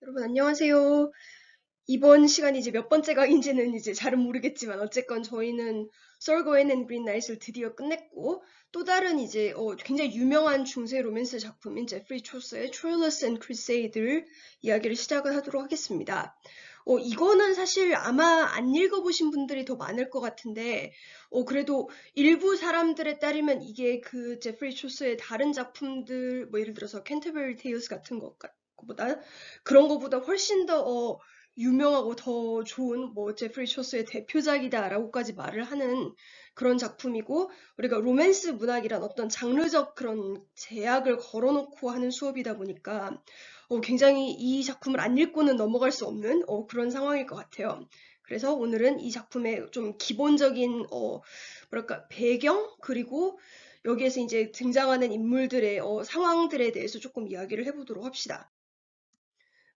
여러분 안녕하세요. 이번 시간이 이제 몇 번째 강인지는 이제 잘은 모르겠지만 어쨌건 저희는 Sorgo and Green Knight을 드디어 끝냈고 또 다른 이제 굉장히 유명한 중세 로맨스 작품인 제프리 초스의 Troilus and Crusade를 이야기를 시작을 하도록 하겠습니다. 이거는 사실 아마 안 읽어보신 분들이 더 많을 것 같은데 그래도 일부 사람들에 따르면 이게 그 제프리 초스의 다른 작품들 뭐 예를 들어서 캔터베리 테일스 같은 것보다 그런 것보다 훨씬 더 유명하고 더 좋은 뭐 제프리 초스의 대표작이다라고까지 말을 하는 그런 작품이고 우리가 로맨스 문학이란 어떤 장르적 그런 제약을 걸어놓고 하는 수업이다 보니까 굉장히 이 작품을 안 읽고는 넘어갈 수 없는 그런 상황일 것 같아요. 그래서 오늘은 이 작품의 좀 기본적인 뭐랄까 배경 그리고 여기에서 이제 등장하는 인물들의 상황들에 대해서 조금 이야기를 해보도록 합시다.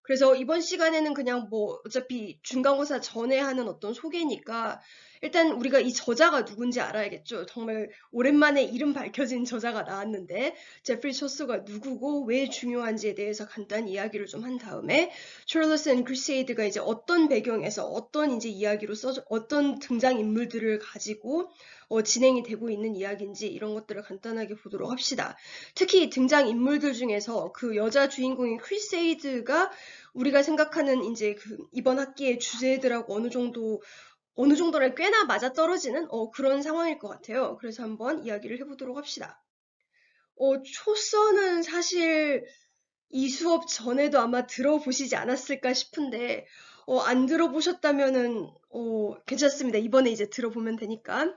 그래서 이번 시간에는 그냥 뭐 어차피 중간고사 전에 하는 어떤 소개니까 일단 우리가 이 저자가 누군지 알아야겠죠. 정말 오랜만에 이름 밝혀진 저자가 나왔는데 제프리 초스가 누구고 왜 중요한지에 대해서 간단히 이야기를 좀 한 다음에 Troilus and Crusade가 이제 어떤 배경에서 어떤 이제 이야기로 어떤 등장 인물들을 가지고 진행이 되고 있는 이야기인지 이런 것들을 간단하게 보도록 합시다. 특히 등장 인물들 중에서 그 여자 주인공인 크리세이드가 우리가 생각하는 이제 그 이번 학기의 주제들하고 어느 정도는 꽤나 맞아떨어지는 그런 상황일 것 같아요. 그래서 한번 이야기를 해보도록 합시다. 초서는 사실 이 수업 전에도 아마 들어보시지 않았을까 싶은데 안 들어보셨다면은 괜찮습니다. 이번에 이제 들어보면 되니까.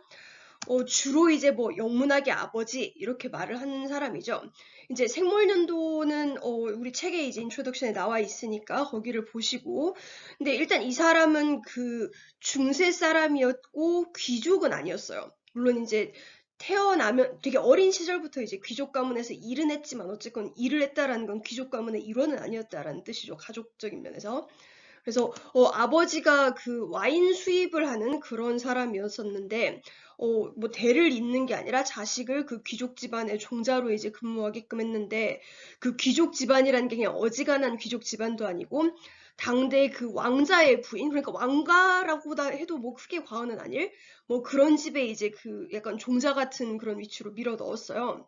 주로 이제 뭐 영문학의 아버지 이렇게 말을 하는 사람이죠. 이제 생물연도는 우리 책에 이제 인트로덕션에 나와 있으니까 거기를 보시고 근데 일단 이 사람은 그 중세 사람이었고 귀족은 아니었어요. 물론 이제 태어나면 되게 어린 시절부터 이제 귀족 가문에서 일은 했지만 어쨌건 일을 했다라는 건 귀족 가문의 일원은 아니었다라는 뜻이죠. 가족적인 면에서. 그래서 아버지가 그 와인 수입을 하는 그런 사람이었었는데 뭐 대를 잇는 게 아니라 자식을 그 귀족 집안의 종자로 이제 근무하게끔 했는데 그 귀족 집안이라는 게 그냥 어지간한 귀족 집안도 아니고 당대 그 왕자의 부인 그러니까 왕가라고다 해도 뭐 크게 과언은 아닐 뭐 그런 집에 이제 그 약간 종자 같은 그런 위치로 밀어 넣었어요.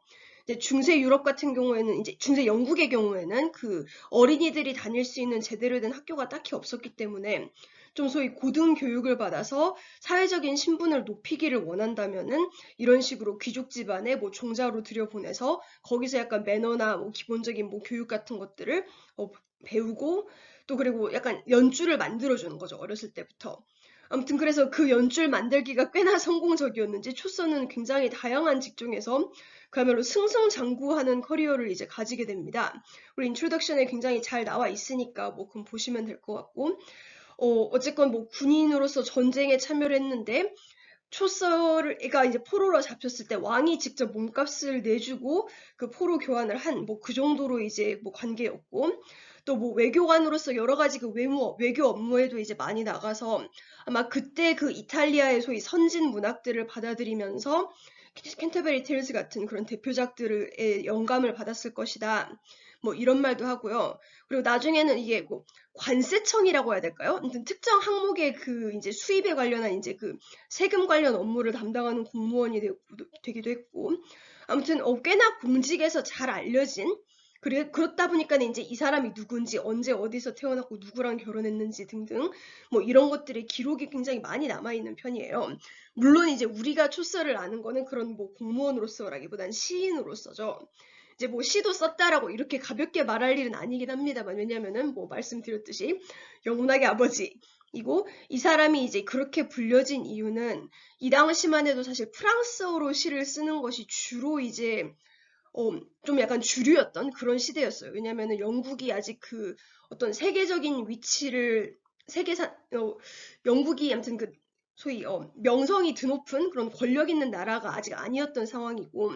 이제 중세 유럽 같은 경우에는 이제 중세 영국의 경우에는 그 어린이들이 다닐 수 있는 제대로 된 학교가 딱히 없었기 때문에 좀 소위 고등교육을 받아서 사회적인 신분을 높이기를 원한다면은 이런 식으로 귀족 집안에 뭐 종자로 들여보내서 거기서 약간 매너나 뭐 기본적인 뭐 교육 같은 것들을 배우고 또 그리고 약간 연줄을 만들어주는 거죠. 어렸을 때부터. 아무튼 그래서 그 연줄 만들기가 꽤나 성공적이었는지 초서는 굉장히 다양한 직종에서 그야말로 승승장구하는 커리어를 이제 가지게 됩니다. 우리 인트로덕션에 굉장히 잘 나와 있으니까 뭐 그럼 보시면 될 것 같고 어쨌건 뭐 군인으로서 전쟁에 참여를 했는데 초서가 이제 포로로 잡혔을 때 왕이 직접 몸값을 내주고 그 포로 교환을 한 뭐 그 정도로 이제 뭐 관계였고 또 뭐 외교관으로서 여러 가지 그 외교 업무에도 이제 많이 나가서 아마 그때 그 이탈리아의 소위 선진 문학들을 받아들이면서 캔터베리 테일즈 같은 그런 대표작들의 영감을 받았을 것이다. 뭐 이런 말도 하고요. 그리고 나중에는 이게 뭐 관세청이라고 해야 될까요? 아무튼 특정 항목의 그 이제 수입에 관련한 이제 그 세금 관련 업무를 담당하는 공무원이 되기도 했고 아무튼 꽤나 공직에서 잘 알려진 그렇다 보니까 이제 이 사람이 누군지 언제 어디서 태어났고 누구랑 결혼했는지 등등 뭐 이런 것들의 기록이 굉장히 많이 남아있는 편이에요. 물론 이제 우리가 초서를 아는 거는 그런 뭐 공무원으로서라기보단 시인으로서죠. 이제 뭐 시도 썼다라고 이렇게 가볍게 말할 일은 아니긴 합니다만 왜냐면은 뭐 말씀드렸듯이 영문학의 아버지이고 이 사람이 이제 그렇게 불려진 이유는 이 당시만 해도 사실 프랑스어로 시를 쓰는 것이 주로 이제 좀 약간 주류였던 그런 시대였어요. 왜냐면은 영국이 아직 그 어떤 세계적인 위치를 영국이 아무튼 그 소위 명성이 드높은 그런 권력 있는 나라가 아직 아니었던 상황이고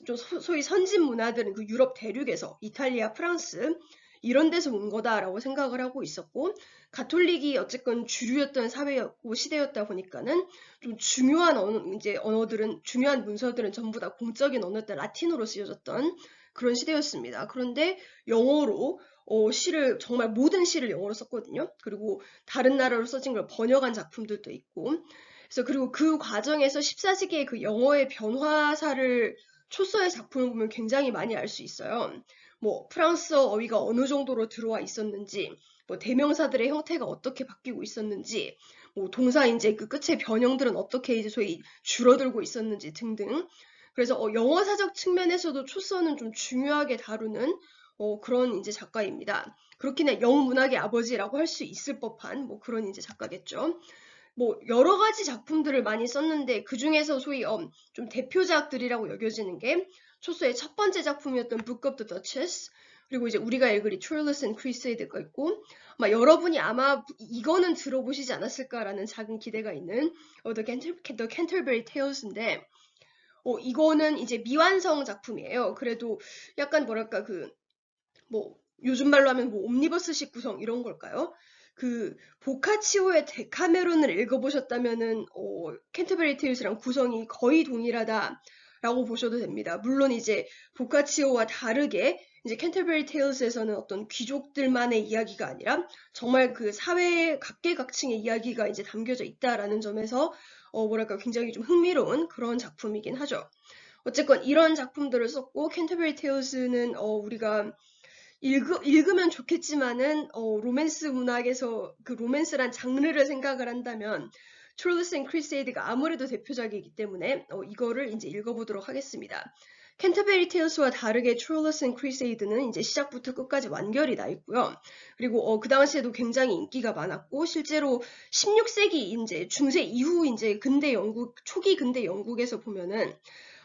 좀 소위 선진 문화들은 그 유럽 대륙에서 이탈리아, 프랑스 이런 데서 온 거다라고 생각을 하고 있었고 가톨릭이 어쨌건 주류였던 사회였고 시대였다 보니까는 좀 중요한 언어들은 중요한 문서들은 전부 다 공적인 언어였다 라틴어로 쓰여졌던 그런 시대였습니다. 그런데 영어로 시를 정말 모든 시를 영어로 썼거든요. 그리고 다른 나라로 써진 걸 번역한 작품들도 있고. 그래서 그리고 그 과정에서 14세기의 그 영어의 변화사를 초서의 작품을 보면 굉장히 많이 알 수 있어요. 뭐 프랑스어 어휘가 어느 정도로 들어와 있었는지, 뭐 대명사들의 형태가 어떻게 바뀌고 있었는지, 뭐 동사 이제 그 끝의 변형들은 어떻게 이제 소위 줄어들고 있었는지 등등. 그래서 영어사적 측면에서도 초서는 좀 중요하게 다루는 그런 이제 작가입니다. 그렇긴 해 영문학의 아버지라고 할 수 있을 법한 뭐 그런 이제 작가겠죠. 뭐 여러 가지 작품들을 많이 썼는데 그 중에서 소위 좀 대표작들이라고 여겨지는 게 초서의 첫 번째 작품이었던 Book of the Duchess, 그리고 이제 우리가 읽으리 Troilus and Crusade가 있고, 아마 여러분이 아마 이거는 들어보시지 않았을까라는 작은 기대가 있는 The Canterbury Tales인데, 이거는 이제 미완성 작품이에요. 그래도 약간 뭐랄까 뭐 요즘 말로 하면 뭐 옴니버스식 구성 이런 걸까요? 그 보카치오의 데카메론을 읽어보셨다면은 캔터베리 테일스랑 구성이 거의 동일하다라고 보셔도 됩니다. 물론 이제 보카치오와 다르게 이제 캔터베리 테일스에서는 어떤 귀족들만의 이야기가 아니라 정말 그 사회 각계각층의 이야기가 이제 담겨져 있다라는 점에서 뭐랄까 굉장히 좀 흥미로운 그런 작품이긴 하죠. 어쨌건 이런 작품들을 썼고 캔터베리 테일스는 우리가 읽으면 좋겠지만은 로맨스 문학에서 그 로맨스란 장르를 생각을 한다면 트롤러스 앤 크리세이드가 아무래도 대표작이기 때문에 이거를 이제 읽어보도록 하겠습니다. 캔터베리 테일스와 다르게 트롤러스 앤 크리세이드는 이제 시작부터 끝까지 완결이 나 있고요. 그리고 그 당시에도 굉장히 인기가 많았고 실제로 16세기 이제 중세 이후 이제 근대 영국 초기 근대 영국에서 보면은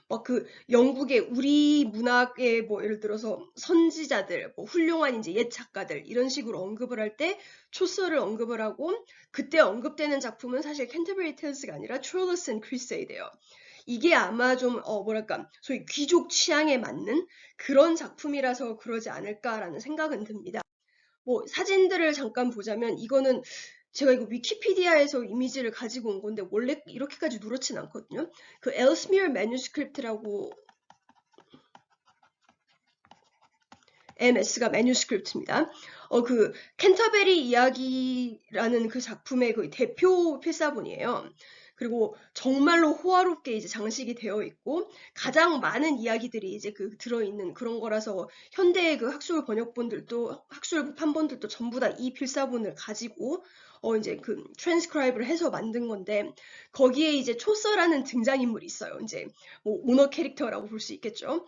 막 그 영국의 우리 문학의 뭐 예를 들어서 선지자들, 뭐 훌륭한 이제 옛 작가들 이런 식으로 언급을 할 때 초서를 언급을 하고 그때 언급되는 작품은 사실 캔터베리 테일스가 아니라 트롤러스 앤 크리세이드예요. 이게 아마 좀 뭐랄까 소위 귀족 취향에 맞는 그런 작품이라서 그러지 않을까라는 생각은 듭니다. 뭐 사진들을 잠깐 보자면 이거는 제가 이거 위키피디아에서 이미지를 가지고 온 건데 원래 이렇게까지 누렇진 않거든요. 그 엘스미어 매뉴스크립트라고 MS가 매뉴스크립트입니다. 그 캔터베리 이야기라는 그 작품의 그 대표 필사본이에요. 그리고 정말로 호화롭게 이제 장식이 되어 있고 가장 많은 이야기들이 이제 그 들어있는 그런 거라서 현대의 그 학술 번역본들도 학술 판본들도 전부 다 이 필사본을 가지고 이제 그 트랜스크라이브를 해서 만든 건데 거기에 이제 초서라는 등장인물이 있어요. 이제 뭐 오너 캐릭터라고 볼 수 있겠죠.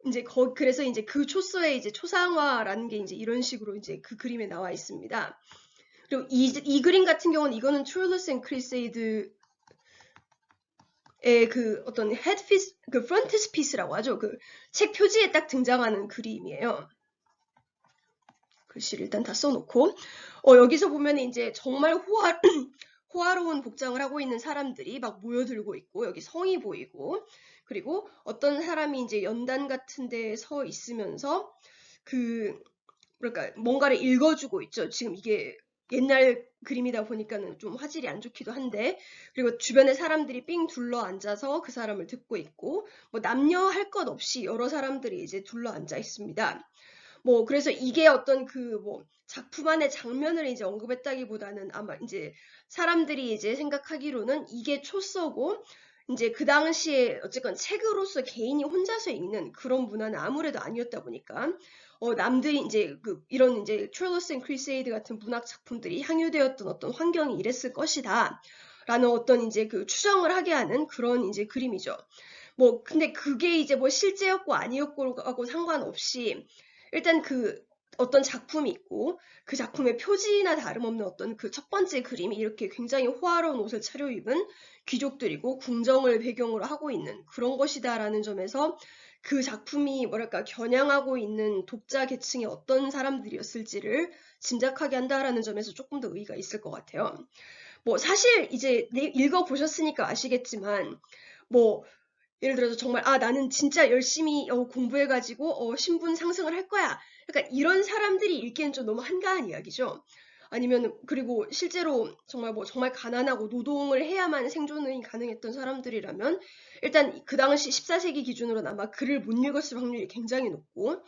이제 그래서 이제 그 초서의 이제 초상화라는 게 이제 이런 식으로 이제 그 그림에 나와 있습니다. 그리고 이 그림 같은 경우는 이거는 트롤러스 앤 크리세이드의 그 어떤 헤드피스, 그 프론티스피스라고 하죠. 그 책 표지에 딱 등장하는 그림이에요. 글씨를 일단 다 써놓고 여기서 보면 이제 정말 호화로운 복장을 하고 있는 사람들이 막 모여들고 있고 여기 성이 보이고 그리고 어떤 사람이 이제 연단 같은 데에 서 있으면서 그 뭐랄까 뭔가를 읽어주고 있죠. 지금 이게 옛날 그림이다 보니까는 좀 화질이 안 좋기도 한데 그리고 주변에 사람들이 삥 둘러 앉아서 그 사람을 듣고 있고 뭐 남녀 할 것 없이 여러 사람들이 이제 둘러 앉아 있습니다. 뭐 그래서 이게 어떤 그 뭐 작품 안의 장면을 이제 언급했다기보다는 아마 이제 사람들이 이제 생각하기로는 이게 초서고 이제 그 당시에 어쨌건 책으로서 개인이 혼자서 읽는 그런 문화는 아무래도 아니었다 보니까 남들이 이제 그 이런 이제 트롤러스 앤 크리세이드 같은 문학 작품들이 향유되었던 어떤 환경이 이랬을 것이다 라는 어떤 이제 그 추정을 하게 하는 그런 이제 그림이죠. 뭐 근데 그게 이제 뭐 실제였고 아니었고하고 상관없이 일단 그 어떤 작품이 있고 그 작품의 표지나 다름없는 어떤 그 첫 번째 그림이 이렇게 굉장히 호화로운 옷을 차려입은 귀족들이고 궁정을 배경으로 하고 있는 그런 것이다라는 점에서 그 작품이 뭐랄까 겨냥하고 있는 독자 계층이 어떤 사람들이었을지를 짐작하게 한다라는 점에서 조금 더 의의가 있을 것 같아요. 뭐 사실 이제 읽어보셨으니까 아시겠지만 뭐 예를 들어서 정말 나는 진짜 열심히 공부해가지고 신분 상승을 할 거야. 그러니까 이런 사람들이 읽기엔 좀 너무 한가한 이야기죠. 아니면 그리고 실제로 정말 정말 가난하고 노동을 해야만 생존이 가능했던 사람들이라면 일단 그 당시 14세기 기준으로는 아마 글을 못 읽었을 확률이 굉장히 높고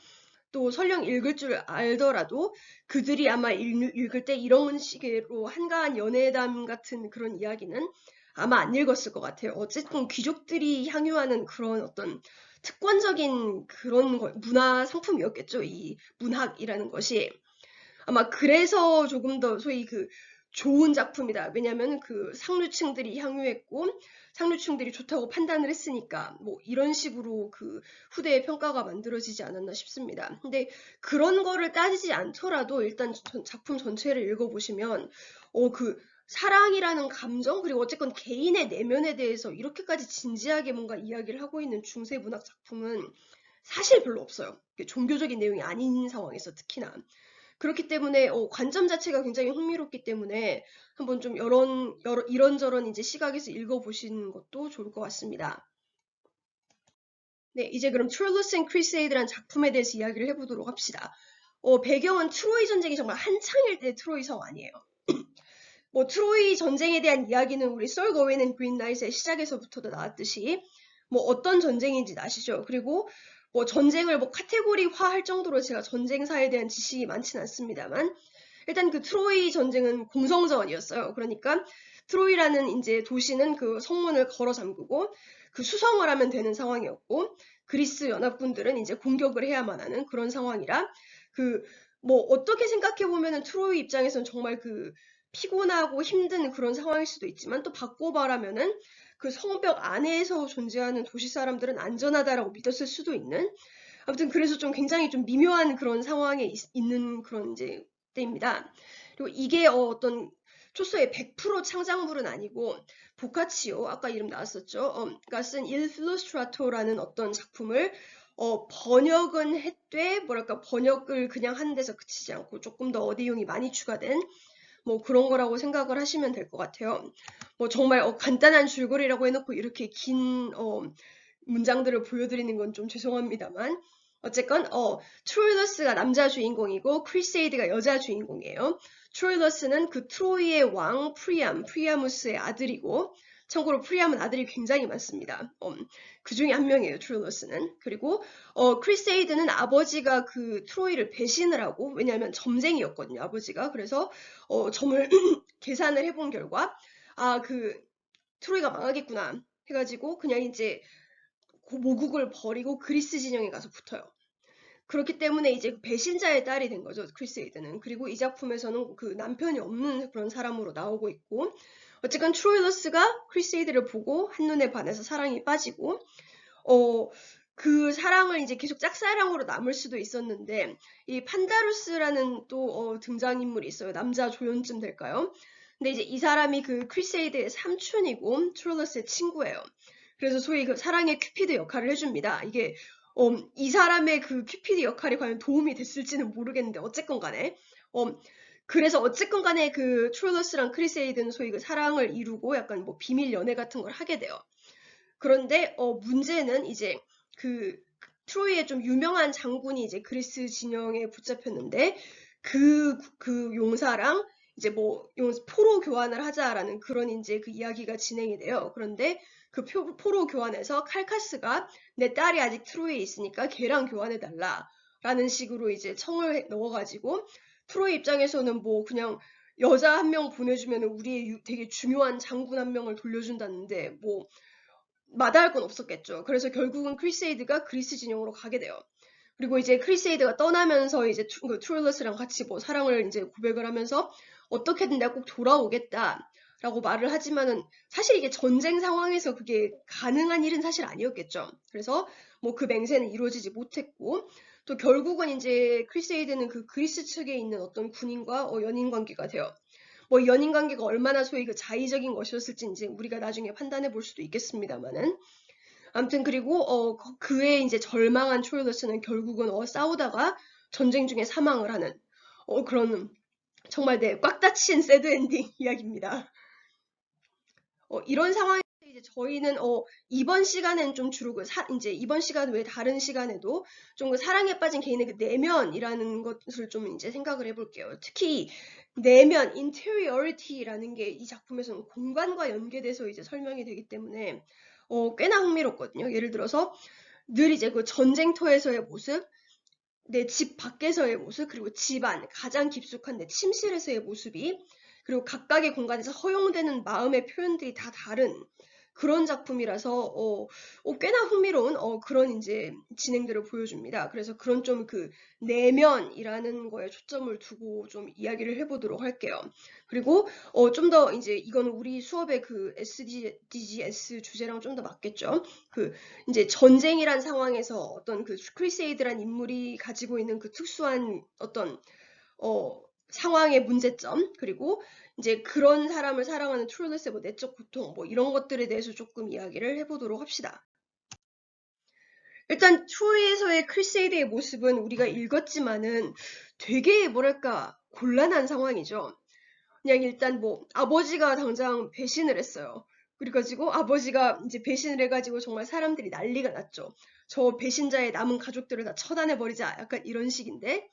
또 설령 읽을 줄 알더라도 그들이 아마 읽을 때 이런 식으로 한가한 연애담 같은 그런 이야기는 아마 안 읽었을 것 같아요. 어쨌든 귀족들이 향유하는 그런 어떤 특권적인 그런 문화 상품이었겠죠. 이 문학이라는 것이. 아마 그래서 조금 더 소위 그 좋은 작품이다. 왜냐하면 그 상류층들이 향유했고 상류층들이 좋다고 판단을 했으니까 뭐 이런 식으로 그 후대의 평가가 만들어지지 않았나 싶습니다. 근데 그런 거를 따지지 않더라도 일단 작품 전체를 읽어보시면 그 사랑이라는 감정 그리고 어쨌건 개인의 내면에 대해서 이렇게까지 진지하게 뭔가 이야기를 하고 있는 중세 문학 작품은 사실 별로 없어요. 종교적인 내용이 아닌 상황에서 특히나. 그렇기 때문에 관점 자체가 굉장히 흥미롭기 때문에 한번 좀 이런저런 이제 시각에서 읽어보시는 것도 좋을 것 같습니다. 네, 이제 그럼 Troilus and Crusade라는 작품에 대해서 이야기를 해보도록 합시다. 배경은 트로이 전쟁이 정말 한창일 때 트로이 성 아니에요. 뭐 트로이 전쟁에 대한 이야기는 우리 Sir Gawain and Green Knight의 시작에서부터도 나왔듯이 뭐 어떤 전쟁인지 아시죠? 그리고 뭐 전쟁을 뭐 카테고리화할 정도로 제가 전쟁사에 대한 지식이 많지는 않습니다만 일단 그 트로이 전쟁은 공성전이었어요. 그러니까 트로이라는 이제 도시는 그 성문을 걸어 잠그고 그 수성을 하면 되는 상황이었고 그리스 연합군들은 이제 공격을 해야만 하는 그런 상황이라 그 뭐 어떻게 생각해 보면은 트로이 입장에서는 정말 그 피곤하고 힘든 그런 상황일 수도 있지만 또 바꿔 말하면은 그 성벽 안에서 존재하는 도시 사람들은 안전하다라고 믿었을 수도 있는 아무튼 그래서 좀 굉장히 좀 미묘한 그런 상황에 있는 그런 이제 때입니다. 그리고 이게 어떤 초서의 100% 창작물은 아니고 보카치오 아까 이름 나왔었죠. 가 쓴 Il Filostrato라는 어떤 작품을 번역은 했되 뭐랄까 번역을 그냥 하는 데서 그치지 않고 조금 더 어디용이 많이 추가된 뭐 그런 거라고 생각을 하시면 될 것 같아요. 뭐 정말 간단한 줄거리라고 해놓고 이렇게 긴 문장들을 보여드리는 건 좀 죄송합니다만 어쨌건 트로일러스가 남자 주인공이고 크리세이드가 여자 주인공이에요. 트로일러스는 그 트로이의 왕 프리아무스의 아들이고 참고로 프리암은 아들이 굉장히 많습니다. 그 중에 한 명이에요. 트로일러스는. 그리고 크리세이드는 아버지가 그 트로이를 배신을 하고 왜냐하면 점쟁이였거든요. 아버지가. 그래서 점을 계산을 해본 결과 그 트로이가 망하겠구나 해가지고 그냥 이제 모국을 버리고 그리스 진영에 가서 붙어요. 그렇기 때문에 이제 배신자의 딸이 된 거죠. 크리세이드는. 그리고 이 작품에서는 그 남편이 없는 그런 사람으로 나오고 있고 어쨌건 트로일러스가 크리세이드를 보고 한눈에 반해서 사랑이 빠지고 그 사랑을 이제 계속 짝사랑으로 남을 수도 있었는데 이 판다루스라는 또 등장인물이 있어요. 남자 조연쯤 될까요? 근데 이제 이 사람이 그 크리세이드의 삼촌이고 트로일러스의 친구예요. 그래서 소위 그 사랑의 큐피드 역할을 해줍니다. 이게 이 사람의 그 큐피드 역할이 과연 도움이 됐을지는 모르겠는데 어쨌건 간에 그래서 어쨌건 간에 그 트로일러스랑 크리세이드는 소위 그 사랑을 이루고 약간 뭐 비밀 연애 같은 걸 하게 돼요. 그런데 문제는 이제 그 트로이의 좀 유명한 장군이 이제 그리스 진영에 붙잡혔는데 그 용사랑 이제 뭐 포로 교환을 하자라는 그런 이제 그 이야기가 진행이 돼요. 그런데 그 포로 교환에서 칼카스가 내 딸이 아직 트로이에 있으니까 걔랑 교환해달라 라는 식으로 이제 청을 넣어가지고 트로이 입장에서는 뭐 그냥 여자 한 명 보내주면 우리의 되게 중요한 장군 한 명을 돌려준다는데 뭐 마다할 건 없었겠죠. 그래서 결국은 크리세이드가 그리스 진영으로 가게 돼요. 그리고 이제 크리세이드가 떠나면서 이제 트로일러스랑 같이 뭐 사랑을 이제 고백을 하면서 어떻게든 내가 꼭 돌아오겠다라고 말을 하지만은 사실 이게 전쟁 상황에서 그게 가능한 일은 사실 아니었겠죠. 그래서 뭐 그 맹세는 이루어지지 못했고 또 결국은 이제 크리세이드는 그 그리스 측에 있는 어떤 군인과 연인 관계가 돼요. 뭐 연인 관계가 얼마나 소위 그 자의적인 것이었을지 이제 우리가 나중에 판단해 볼 수도 있겠습니다만은 아무튼 그리고 그의 이제 절망한 트로일러스는 결국은 싸우다가 전쟁 중에 사망을 하는 그런 정말 꽉 닫힌 새드 엔딩 이야기입니다. 이런 상황에서 이제 저희는 이번 시간엔 좀 주로 이제 이번 시간 외 다른 시간에도 좀 그 사랑에 빠진 개인의 그 내면이라는 것을 좀 이제 생각을 해볼게요. 특히 내면, interiority라는 게 이 작품에서는 공간과 연계돼서 이제 설명이 되기 때문에 꽤나 흥미롭거든요. 예를 들어서 늘 이제 그 전쟁터에서의 모습, 내 집 밖에서의 모습, 그리고 집안, 가장 깊숙한 내 침실에서의 모습이, 그리고 각각의 공간에서 허용되는 마음의 표현들이 다 다른 그런 작품이라서 꽤나 흥미로운 그런 이제 진행들을 보여줍니다. 그래서 그런 좀 그 내면이라는 거에 초점을 두고 좀 이야기를 해보도록 할게요. 그리고 좀 더 이제 이거는 우리 수업의 그 SDGs 주제랑 좀 더 맞겠죠. 그 이제 전쟁이란 상황에서 어떤 그 크리세이드란 인물이 가지고 있는 그 특수한 어떤 상황의 문제점, 그리고 이제 그런 사람을 사랑하는 트루레스의 뭐 내적 고통, 뭐 이런 것들에 대해서 조금 이야기를 해보도록 합시다. 일단 트로이에서의 크리세이드의 모습은 우리가 읽었지만은 되게 뭐랄까 곤란한 상황이죠. 그냥 일단 뭐 아버지가 당장 배신을 했어요. 그래가지고 아버지가 이제 배신을 해가지고 정말 사람들이 난리가 났죠. 저 배신자의 남은 가족들을 다 처단해버리자, 약간 이런 식인데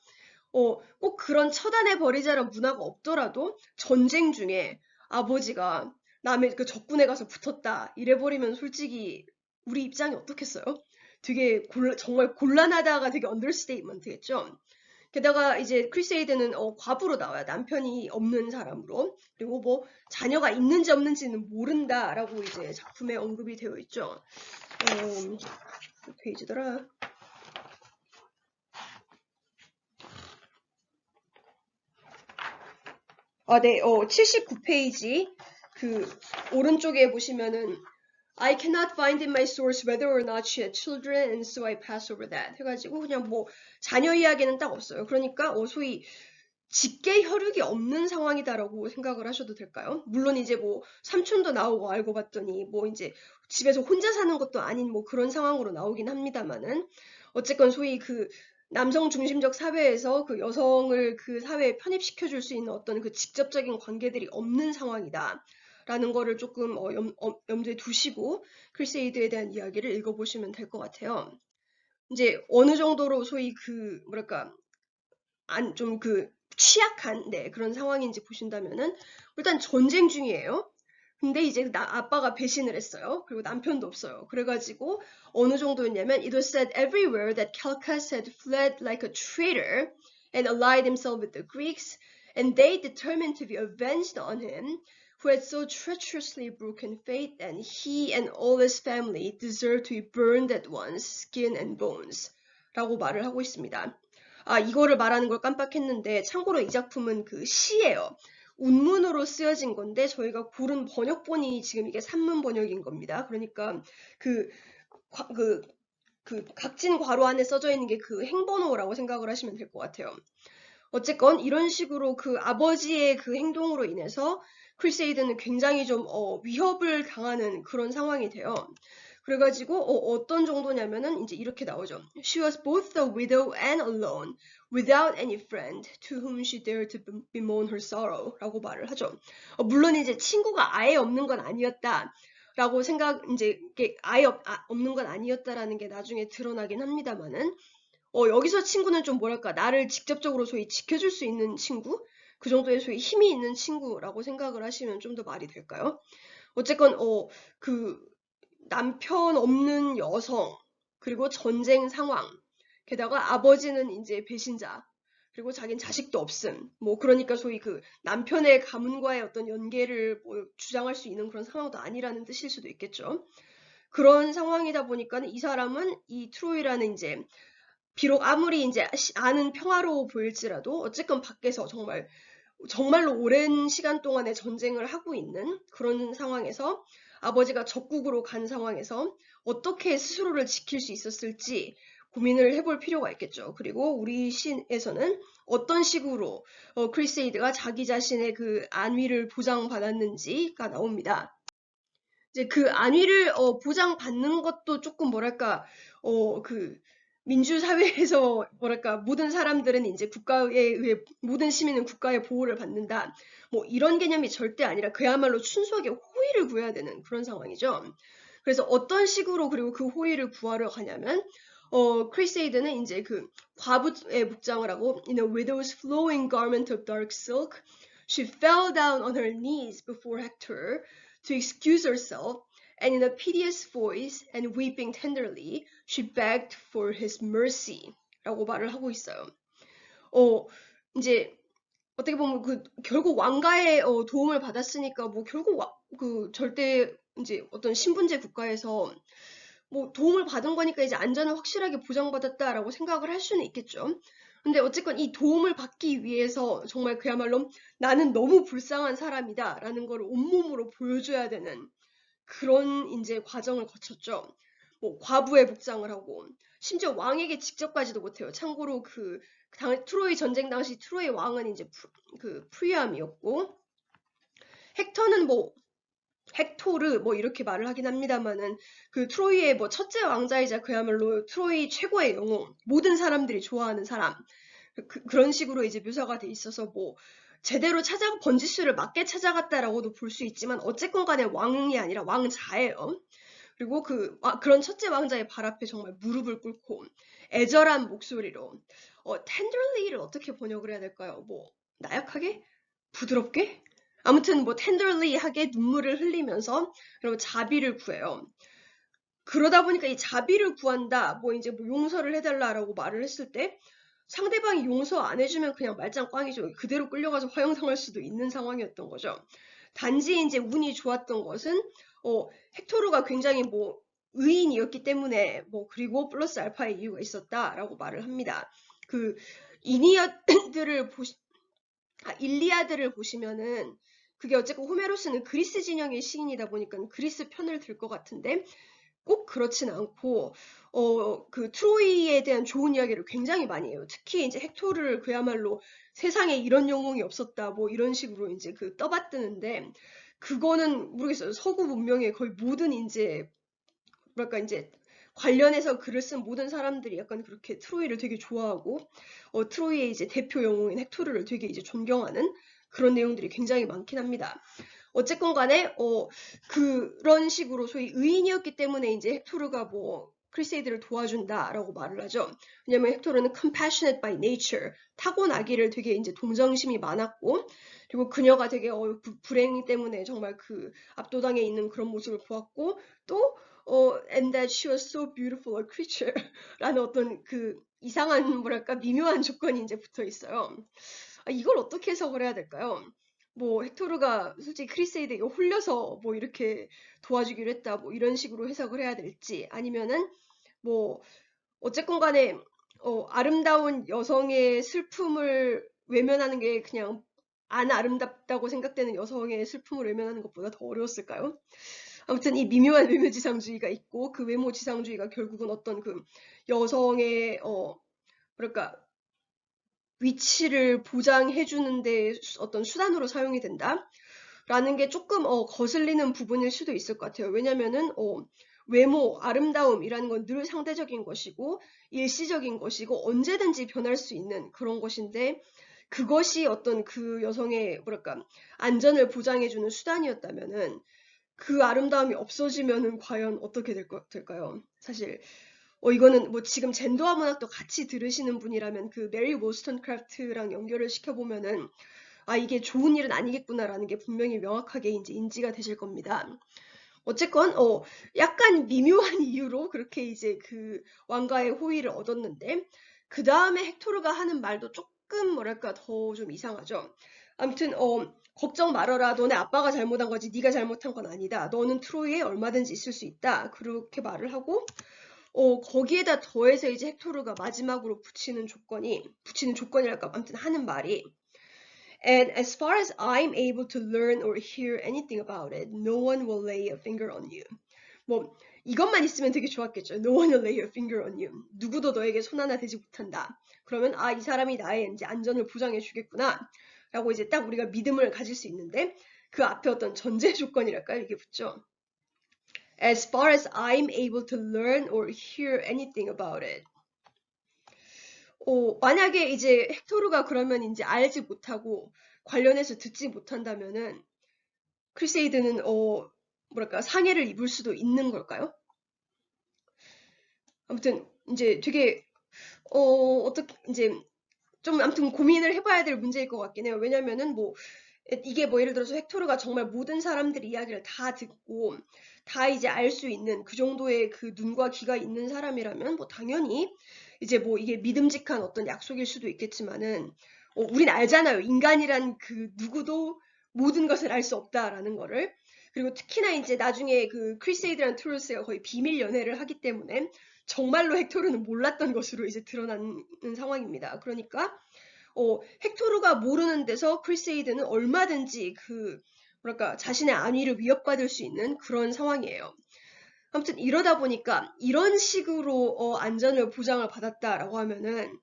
꼭 그런 처단해버리자란 문화가 없더라도 전쟁 중에 아버지가 남의 그 적군에 가서 붙었다 이래버리면 솔직히 우리 입장이 어떻겠어요? 되게 정말 곤란하다가 되게 언더스테이트먼트겠죠. 게다가 이제 크리세이드는 과부로 나와요. 남편이 없는 사람으로. 그리고 뭐 자녀가 있는지 없는지는 모른다라고 이제 작품에 언급이 되어 있죠. 몇 페이지더라. 네, 79페이지 그 오른쪽에 보시면은 I cannot find in my source whether or not she had children, and so I pass over that. 해가지고 그냥 뭐 자녀 이야기는 딱 없어요. 그러니까 소위 직계 혈육이 없는 상황이다라고 생각을 하셔도 될까요? 물론 이제 뭐 삼촌도 나오고 알고 봤더니 뭐 이제 집에서 혼자 사는 것도 아닌 뭐 그런 상황으로 나오긴 합니다만은 어쨌건 소위 그 남성 중심적 사회에서 그 여성을 그 사회에 편입시켜 줄 수 있는 어떤 그 직접적인 관계들이 없는 상황이다. 라는 거를 조금 염두에 두시고 크리세이드에 대한 이야기를 읽어보시면 될 것 같아요. 이제 어느 정도로 소위 그 뭐랄까 좀 그 취약한 그런 상황인지 보신다면은 일단 전쟁 중이에요. 근데 이제 아빠가 배신을 했어요. 그리고 남편도 없어요. 그래가지고 어느 정도였냐면 it was said everywhere that Calchas had fled like a traitor and allied himself with the Greeks, and they determined to be avenged on him who had so treacherously broken faith, and he and all his family deserved to be burned at once, skin and bones. 라고 말을 하고 있습니다. 이거를 말하는 걸 깜빡했는데 참고로 이 작품은 그 시예요. 운문으로 쓰여진 건데 저희가 고른 번역본이 지금 이게 산문 번역인 겁니다. 그러니까 그 각진 괄호 안에 써져 있는 게 그 행번호라고 생각을 하시면 될 것 같아요. 어쨌건 이런 식으로 그 아버지의 그 행동으로 인해서 크리세이드는 굉장히 좀 위협을 당하는 그런 상황이 돼요. 그래가지고 어떤 정도냐면은 이제 이렇게 나오죠. She was both a widow and alone, without any friend to whom she dared to bemoan her sorrow. 라고 말을 하죠. 물론 이제 친구가 아예 없는 건 아니었다. 라고 이제 아예 없는 건 아니었다라는 게 나중에 드러나긴 합니다만은 여기서 친구는 좀 뭐랄까 나를 직접적으로 소위 지켜줄 수 있는 친구? 그 정도의 소위 힘이 있는 친구라고 생각을 하시면 좀 더 말이 될까요? 어쨌건 그 남편 없는 여성, 그리고 전쟁 상황, 게다가 아버지는 이제 배신자, 그리고 자긴 자식도 없음. 뭐 그러니까 소위 그 남편의 가문과의 어떤 연계를 뭐 주장할 수 있는 그런 상황도 아니라는 뜻일 수도 있겠죠. 그런 상황이다 보니까 이 사람은 이 트로이라는 이제 비록 아무리 이제 안은 평화로워 보일지라도 어쨌건 밖에서 정말로 오랜 시간 동안의 전쟁을 하고 있는 그런 상황에서 아버지가 적국으로 간 상황에서 어떻게 스스로를 지킬 수 있었을지 고민을 해볼 필요가 있겠죠. 그리고 우리 시에서는 어떤 식으로 크리세이드가 자기 자신의 그 안위를 보장받았는지가 나옵니다. 이제 그 안위를 보장받는 것도 조금 뭐랄까 그 민주사회에서 뭐랄까 모든 사람들은 이제 국가에 의해 모든 시민은 국가의 보호를 받는다. 뭐 이런 개념이 절대 아니라 그야말로 순수하게 호의를 구해야 되는 그런 상황이죠. 그래서 어떤 식으로 그리고 그 호의를 구하러 가냐면 크리세이드는 이제 그 과부의 복장을 하고 in a widow's flowing garment of dark silk, she fell down on her knees before Hector to excuse herself, and in a piteous voice and weeping tenderly, she begged for his mercy. 라고 말을 하고 있어요. 이제 어떻게 보면 결국 왕가의 도움을 받았으니까 뭐 결국 그 절대 이제 어떤 신분제 국가에서 뭐 도움을 받은 거니까 이제 안전을 확실하게 보장받았다라고 생각을 할 수는 있겠죠. 근데 어쨌건 이 도움을 받기 위해서 정말 그야말로 나는 너무 불쌍한 사람이다라는 걸 온몸으로 보여줘야 되는 그런 이제 과정을 거쳤죠. 뭐 과부의 복장을 하고 심지어 왕에게 직접까지도 못해요. 참고로 트로이 전쟁 당시 트로이 왕은 이제 프리암이었고 헥터는 뭐 헥토르 뭐 이렇게 말을 하긴 합니다만은 그 트로이의 뭐 첫째 왕자이자 그야말로 트로이 최고의 영웅, 모든 사람들이 좋아하는 사람 그런 식으로 이제 묘사가 돼 있어서 뭐 제대로 번지수를 맞게 찾아갔다라고도 볼 수 있지만 어쨌건 간에 왕이 아니라 왕자예요. 그리고 그런 첫째 왕자의 발 앞에 정말 무릎을 꿇고 애절한 목소리로 tenderly를 어떻게 번역을 해야 될까요? 뭐 나약하게? 부드럽게? 아무튼 뭐 tenderly하게 눈물을 흘리면서 그리고 자비를 구해요. 그러다 보니까 이 자비를 구한다, 뭐 이제 뭐 용서를 해달라라고 말을 했을 때 상대방이 용서 안 해주면 그냥 말짱 꽝이죠. 그대로 끌려가서 화형당할 수도 있는 상황이었던 거죠. 단지 이제 운이 좋았던 것은 헥토르가 굉장히 뭐 의인이었기 때문에 뭐 그리고 플러스 알파의 이유가 있었다라고 말을 합니다. 그 이니아드를 일리아드를 보시면은 그게 어쨌건 호메로스는 그리스 진영의 시인이다 보니까 그리스 편을 들 것 같은데 꼭 그렇진 않고 그 트로이에 대한 좋은 이야기를 굉장히 많이 해요. 특히 이제 헥토르를 그야말로 세상에 이런 영웅이 없었다 뭐 이런 식으로 이제 떠받드는데 그거는 모르겠어요. 서구 문명의 거의 모든 이제 뭐랄까 이제 관련해서 글을 쓴 모든 사람들이 약간 그렇게 트로이를 되게 좋아하고 트로이의 이제 대표 영웅인 헥토르를 되게 이제 존경하는 그런 내용들이 굉장히 많긴 합니다. 어쨌건 간에 그런 식으로 소위 의인이었기 때문에 이제 헥토르가 뭐 크리세이드를 도와준다라고 말을 하죠. 왜냐면 헥토르는 compassionate by nature, 타고나기를 되게 이제 동정심이 많았고 그리고 그녀가 되게 불행 때문에 정말 그 압도당해 있는 그런 모습을 보았고 또 and that she was so beautiful a creature 라는 어떤 그 이상한 뭐랄까 미묘한 조건이 이제 붙어 있어요. 이걸 어떻게 해석을 해야 될까요? 뭐 헥토르가 솔직히 크리세이드에 홀려서 뭐 이렇게 도와주기로 했다 뭐 이런 식으로 해석을 해야 될지 아니면은 뭐 어쨌건 간에 아름다운 여성의 슬픔을 외면하는 게 그냥 안 아름답다고 생각되는 여성의 슬픔을 외면하는 것보다 더 어려웠을까요? 아무튼 이 미묘한 외모지상주의가 있고 그 외모지상주의가 결국은 어떤 그 여성의 뭐랄까 위치를 보장해주는데 어떤 수단으로 사용이 된다? 라는 게 조금 거슬리는 부분일 수도 있을 것 같아요. 왜냐면은 외모, 아름다움이라는 건 늘 상대적인 것이고 일시적인 것이고 언제든지 변할 수 있는 그런 것인데 그것이 어떤 그 여성의 뭐랄까 안전을 보장해주는 수단이었다면은 그 아름다움이 없어지면은 과연 어떻게 될까요? 사실 이거는 뭐 지금 젠더화 문학도 같이 들으시는 분이라면 그 메리 wollstonecraft랑 연결을 시켜보면은 이게 좋은 일은 아니겠구나라는 게 분명히 명확하게 이제 인지가 되실 겁니다. 어쨌건 약간 미묘한 이유로 그렇게 이제 그 왕가의 호의를 얻었는데 그 다음에 헥토르가 하는 말도 조금 뭐랄까 더 좀 이상하죠. 아무튼 걱정 말아라. 너네 아빠가 잘못한 거지 네가 잘못한 건 아니다. 너는 트로이에 얼마든지 있을 수 있다. 그렇게 말을 하고 거기에다 더해서 이제 헥토르가 마지막으로 붙이는 조건이랄까 아무튼 하는 말이 And as far as I'm able to learn or hear anything about it, no one will lay a finger on you. 뭐 이것만 있으면 되게 좋았겠죠. No one will lay a finger on you. 누구도 너에게 손 하나 대지 못한다. 그러면 이 사람이 나의 이제 안전을 보장해 주겠구나. 라고 이제 딱 우리가 믿음을 가질 수 있는데 그 앞에 어떤 전제 조건이랄까요? 이게 붙죠. As far as I'm able to learn or hear anything about it. 만약에 이제 헥토르가 그러면 이제 알지 못하고 관련해서 듣지 못한다면은 크리세이드는 뭐랄까 상해를 입을 수도 있는 걸까요? 아무튼 이제 되게 어떻게 이제 좀 아무튼 고민을 해봐야 될 문제일 것 같긴 해요. 왜냐면은 뭐 이게 뭐 예를 들어서 헥토르가 정말 모든 사람들의 이야기를 다 듣고 다 이제 알 수 있는 그 정도의 그 눈과 귀가 있는 사람이라면 뭐 당연히 이제 뭐 이게 믿음직한 어떤 약속일 수도 있겠지만은 우린 알잖아요. 인간이란 그 누구도 모든 것을 알 수 없다라는 거를. 그리고 특히나 이제 나중에 그 크리세이드랑 트루스가 거의 비밀 연애를 하기 때문에 정말로 헥토르는 몰랐던 것으로 이제 드러나는 상황입니다. 그러니까 헥토르가 모르는 데서 크리세이드는 얼마든지 그 뭐랄까 자신의 안위를 위협받을 수 있는 그런 상황이에요. 아무튼 이러다 보니까 이런 식으로 안전을 보장을 받았다라고 하면은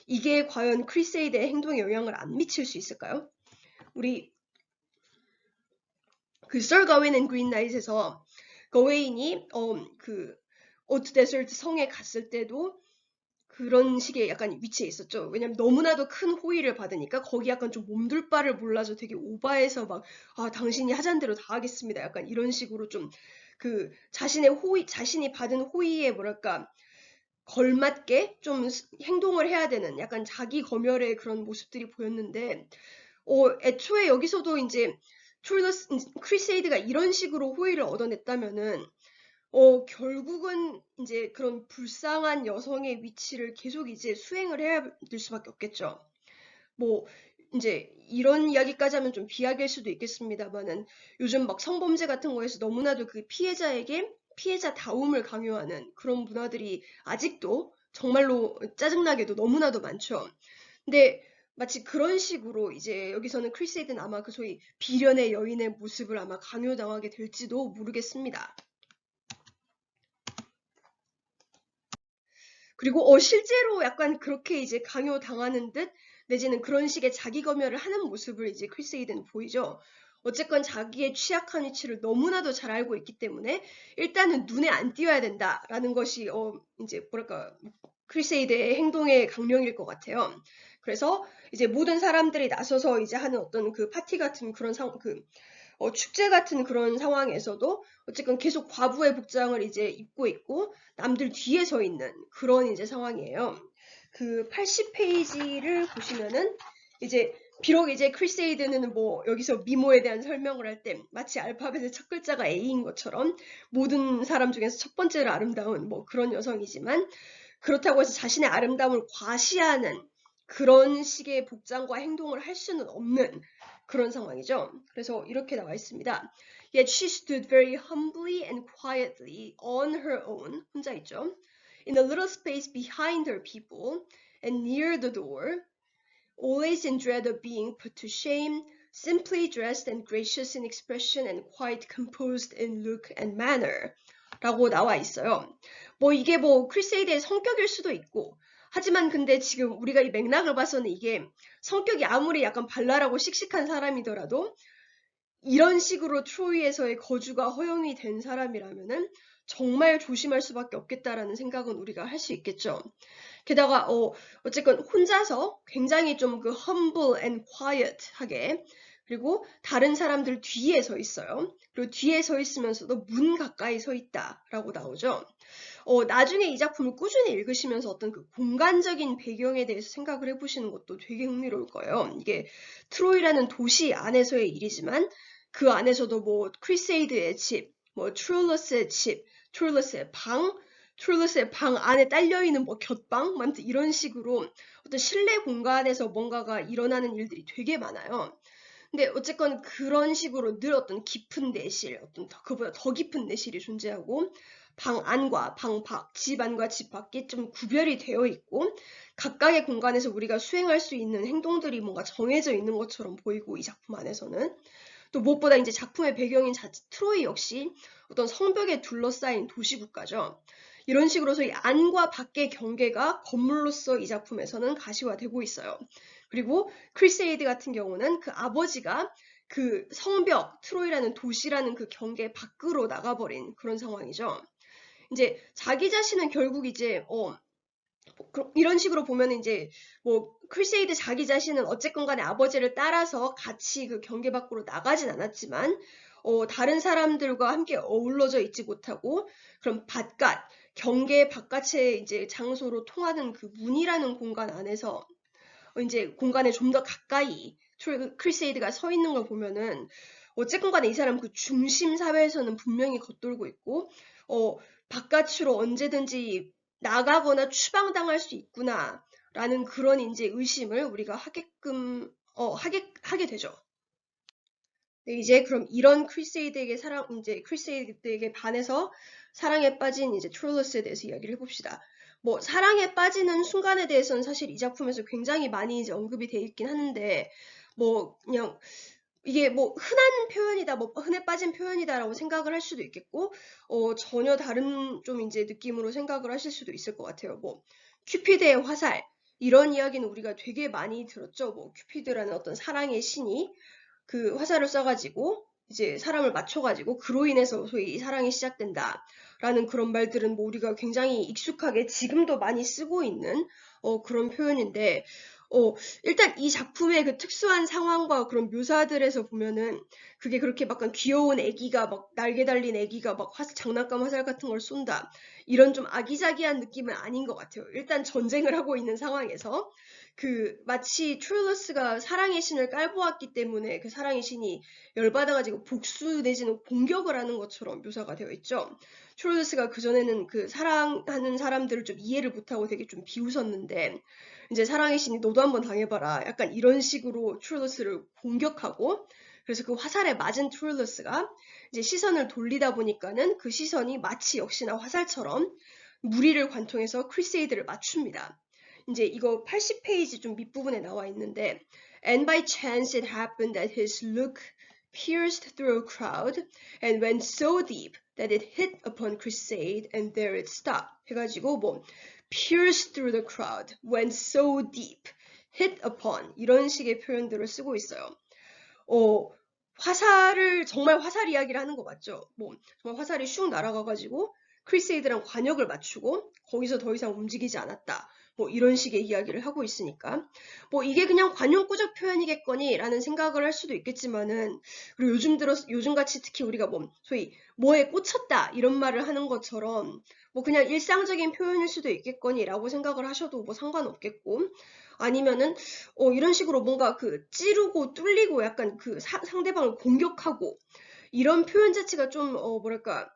이게 과연 크리세이드의 행동에 영향을 안 미칠 수 있을까요? 우리 그 Sir Gawain and Green Knight에서 거웨인이 그 오트 데설트 성에 갔을 때도 그런 식의 약간 위치에 있었죠. 왜냐면 너무나도 큰 호의를 받으니까 거기 약간 좀 몸둘 바를 몰라서 되게 오바해서 막, 아, 당신이 하자는 대로 다 하겠습니다. 약간 이런 식으로 좀 그 자신의 호의, 자신이 받은 호의에 뭐랄까, 걸맞게 좀 행동을 해야 되는 약간 자기 검열의 그런 모습들이 보였는데, 애초에 여기서도 이제 크리세이드가 이런 식으로 호의를 얻어냈다면은 결국은 이제 그런 불쌍한 여성의 위치를 계속 이제 수행을 해야 될 수밖에 없겠죠. 뭐, 이제 이런 이야기까지 하면 좀 비약일 수도 있겠습니다만은 요즘 막 성범죄 같은 거에서 너무나도 그 피해자에게 피해자다움을 강요하는 그런 문화들이 아직도 정말로 짜증나게도 너무나도 많죠. 근데 마치 그런 식으로 이제 여기서는 크리세이드는 아마 그 소위 비련의 여인의 모습을 아마 강요당하게 될지도 모르겠습니다. 그리고 실제로 약간 그렇게 이제 강요당하는 듯 내지는 그런 식의 자기 검열을 하는 모습을 이제 크리세이드는 보이죠. 어쨌건 자기의 취약한 위치를 너무나도 잘 알고 있기 때문에 일단은 눈에 안 띄어야 된다라는 것이 이제 뭐랄까 크리세이드의 행동의 강령일 것 같아요. 그래서 이제 모든 사람들이 나서서 이제 하는 어떤 그 파티 같은 그런 축제 같은 그런 상황에서도 어쨌건 계속 과부의 복장을 이제 입고 있고 남들 뒤에 서 있는 그런 이제 상황이에요. 그 80페이지를 보시면은 이제 비록 이제 크리세이드는 뭐 여기서 미모에 대한 설명을 할 때 마치 알파벳의 첫 글자가 A인 것처럼 모든 사람 중에서 첫 번째로 아름다운 뭐 그런 여성이지만 그렇다고 해서 자신의 아름다움을 과시하는 그런 식의 복장과 행동을 할 수는 없는 그런 상황이죠. 그래서 이렇게 나와 있습니다. Yet she stood very humbly and quietly on her own, 혼자 있죠. In a little space behind her people and near the door, always in dread of being put to shame, simply dressed and gracious in expression and quite composed in look and manner. 라고 나와 있어요. 뭐 이게 뭐 크리세이드의 성격일 수도 있고 하지만 근데 지금 우리가 이 맥락을 봐서는 이게 성격이 아무리 약간 발랄하고 씩씩한 사람이더라도 이런 식으로 트로이에서의 거주가 허용이 된 사람이라면은 정말 조심할 수밖에 없겠다라는 생각은 우리가 할 수 있겠죠. 게다가 어쨌건 혼자서 굉장히 좀 그 humble and quiet하게 그리고 다른 사람들 뒤에 서 있어요. 그리고 뒤에 서 있으면서도 문 가까이 서 있다라고 나오죠. 나중에 이 작품을 꾸준히 읽으시면서 어떤 그 공간적인 배경에 대해서 생각을 해보시는 것도 되게 흥미로울 거예요. 이게 트로이라는 도시 안에서의 일이지만 그 안에서도 뭐 크리세이드의 집, 뭐 트룰러스의 집, 트룰러스의 방, 트룰러스의 방 안에 딸려있는 뭐 곁방, 아무튼 이런 식으로 어떤 실내 공간에서 뭔가가 일어나는 일들이 되게 많아요. 근데 어쨌건 그런 식으로 늘 어떤 깊은 내실, 그보다 더 깊은 내실이 존재하고 방 안과 방 밖, 집 안과 집 밖이 좀 구별이 되어 있고 각각의 공간에서 우리가 수행할 수 있는 행동들이 뭔가 정해져 있는 것처럼 보이고 이 작품 안에서는 또 무엇보다 이제 작품의 배경인 트로이 역시 어떤 성벽에 둘러싸인 도시국가죠. 이런 식으로서 이 안과 밖의 경계가 건물로서 이 작품에서는 가시화되고 있어요. 그리고 크리세이드 같은 경우는 그 아버지가 그 성벽, 트로이라는 도시라는 그 경계 밖으로 나가버린 그런 상황이죠. 이제 자기 자신은 결국 이제 이런 식으로 보면 이제 뭐 크리세이드 자기 자신은 어쨌건 간에 아버지를 따라서 같이 그 경계 밖으로 나가진 않았지만 다른 사람들과 함께 어울러져 있지 못하고 그럼 바깥 경계 바깥의 이제 장소로 통하는 그 문이라는 공간 안에서 이제 공간에 좀 더 가까이 크리세이드가 서 있는 걸 보면은 어쨌건 간에 이 사람 그 중심 사회에서는 분명히 겉돌고 있고 바깥으로 언제든지 나가거나 추방당할 수 있구나라는 그런 이제 의심을 우리가 하게 되죠. 네, 이제 그럼 이런 크리세이드에게 반해서 사랑에 빠진 이제 트롤러스에 대해서 이야기를 해봅시다. 뭐 사랑에 빠지는 순간에 대해서는 사실 이 작품에서 굉장히 많이 이제 언급이 돼 있긴 하는데 뭐 그냥 이게 뭐 흔한 표현이다, 뭐 흔해 빠진 표현이다라고 생각을 할 수도 있겠고, 전혀 다른 좀 이제 느낌으로 생각을 하실 수도 있을 것 같아요. 뭐 큐피드의 화살 이런 이야기는 우리가 되게 많이 들었죠. 뭐 큐피드라는 어떤 사랑의 신이 그 화살을 쏴가지고 이제 사람을 맞춰가지고 그로 인해서 소위 사랑이 시작된다라는 그런 말들은 뭐 우리가 굉장히 익숙하게 지금도 많이 쓰고 있는 그런 표현인데 일단 이 작품의 그 특수한 상황과 그런 묘사들에서 보면은 그게 그렇게 막 귀여운 애기가 막 날개 달린 애기가 막 장난감 화살 같은 걸 쏜다 이런 좀 아기자기한 느낌은 아닌 것 같아요. 일단 전쟁을 하고 있는 상황에서 그 마치 트룰러스가 사랑의 신을 깔보았기 때문에 그 사랑의 신이 열받아가지고 복수 내지는 공격을 하는 것처럼 묘사가 되어 있죠. 트룰러스가 그전에는 그 사랑하는 사람들을 좀 이해를 못하고 되게 좀 비웃었는데 이제 사랑의 신이 너도 한번 당해봐라 약간 이런 식으로 트룰러스를 공격하고 그래서 그 화살에 맞은 트룰러스가 이제 시선을 돌리다 보니까는 그 시선이 마치 역시나 화살처럼 무리를 관통해서 크리세이드를 맞춥니다. 이제 이거 80페이지 좀 밑부분에 나와 있는데 And by chance it happened that his look pierced through a crowd and went so deep that it hit upon Crusade and there it stopped. 해가지고 뭐 pierced through the crowd, went so deep, hit upon 이런 식의 표현들을 쓰고 있어요. 정말 화살 이야기를 하는 거 맞죠? 뭐 정말 화살이 슉 날아가가지고 크리세이드랑 관역을 맞추고 거기서 더 이상 움직이지 않았다. 뭐 이런 식의 이야기를 하고 있으니까 뭐 이게 그냥 관용구적 표현이겠거니라는 생각을 할 수도 있겠지만은 그리고 요즘같이 특히 우리가 뭐 소위 뭐에 꽂혔다 이런 말을 하는 것처럼 뭐 그냥 일상적인 표현일 수도 있겠거니라고 생각을 하셔도 뭐 상관없겠고 아니면은 이런 식으로 뭔가 그 찌르고 뚫리고 약간 그 상대방을 공격하고 이런 표현 자체가 좀 뭐랄까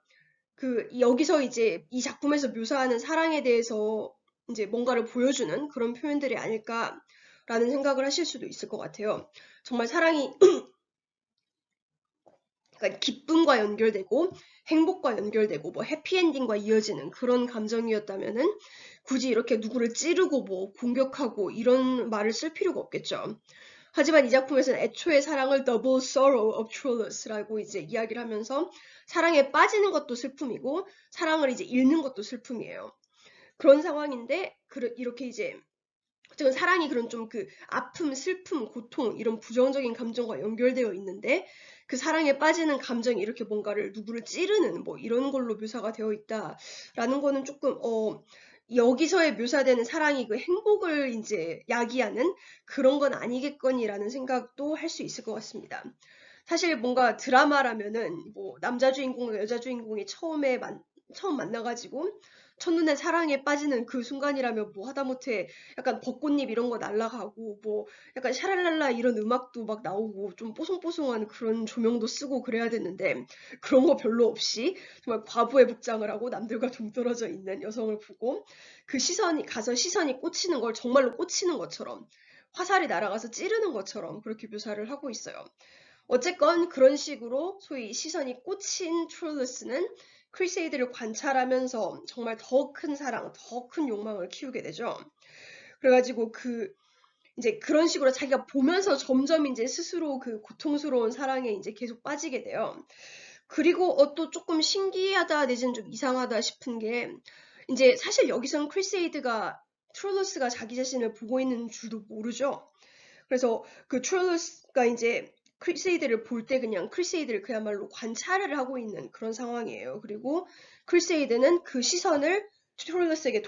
그 여기서 이제 이 작품에서 묘사하는 사랑에 대해서 이제 뭔가를 보여주는 그런 표현들이 아닐까라는 생각을 하실 수도 있을 것 같아요. 정말 사랑이 그러니까 기쁨과 연결되고 행복과 연결되고 뭐 해피엔딩과 이어지는 그런 감정이었다면은 굳이 이렇게 누구를 찌르고 뭐 공격하고 이런 말을 쓸 필요가 없겠죠. 하지만 이 작품에서는 애초에 사랑을 double sorrow of trueless라고 이제 이야기를 하면서 사랑에 빠지는 것도 슬픔이고 사랑을 이제 잃는 것도 슬픔이에요. 그런 상황인데 이렇게 이제 어쨌든 사랑이 그런 좀 그 아픔, 슬픔, 고통 이런 부정적인 감정과 연결되어 있는데 그 사랑에 빠지는 감정이 이렇게 뭔가를 누구를 찌르는 뭐 이런 걸로 묘사가 되어 있다라는 거는 조금 여기서의 묘사되는 사랑이 그 행복을 이제 야기하는 그런 건 아니겠거니라는 생각도 할 수 있을 것 같습니다. 사실 뭔가 드라마라면은 뭐 남자 주인공과 여자 주인공이 처음 만나가지고 첫눈에 사랑에 빠지는 그 순간이라면 뭐 하다못해 약간 벚꽃잎 이런 거 날아가고 뭐 약간 샤랄랄라 이런 음악도 막 나오고 좀 뽀송뽀송한 그런 조명도 쓰고 그래야 되는데 그런 거 별로 없이 정말 과부의 복장을 하고 남들과 동떨어져 있는 여성을 보고 그 시선이 꽂히는 걸 정말로 꽂히는 것처럼 화살이 날아가서 찌르는 것처럼 그렇게 묘사를 하고 있어요. 어쨌건 그런 식으로 소위 시선이 꽂힌 트룰러스는 크리세이드를 관찰하면서 정말 더 큰 사랑, 더 큰 욕망을 키우게 되죠. 그래가지고 이제 그런 식으로 자기가 보면서 점점 이제 스스로 그 고통스러운 사랑에 이제 계속 빠지게 돼요. 그리고 또 조금 신기하다 내지는 좀 이상하다 싶은 게 이제 사실 여기서는 트룰러스가 자기 자신을 보고 있는 줄도 모르죠. 그래서 그 트룰러스가 이제 크리세이드를 볼 때 그냥 크리세이드를 그야말로 관찰을 하고 있는 그런 상황이에요. 그리고 크리세이드는 그 시선을 트롤러스에게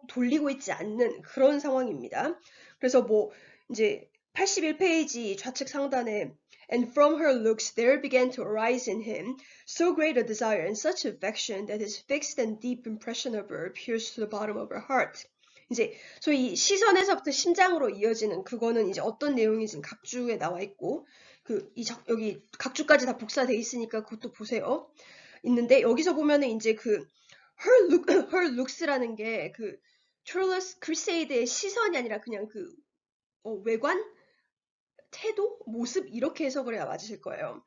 돌리고 있지 않는 그런 상황입니다. 그래서 뭐 이제 81페이지 좌측 상단에 And from her looks there began to arise in him so great a desire and such affection that his fixed and deep impression of her pierced to the bottom of her heart. 이제 소위 시선에서부터 심장으로 이어지는 그거는 이제 어떤 내용인지 각주에 나와 있고 여기 각주까지 다 복사돼 있으니까 그것도 보세요. 있는데 여기서 보면은 이제 her looks라는 게 Turles Crusade의 시선이 아니라 그냥 외관, 태도, 모습 이렇게 해석을 해야 맞으실 거예요.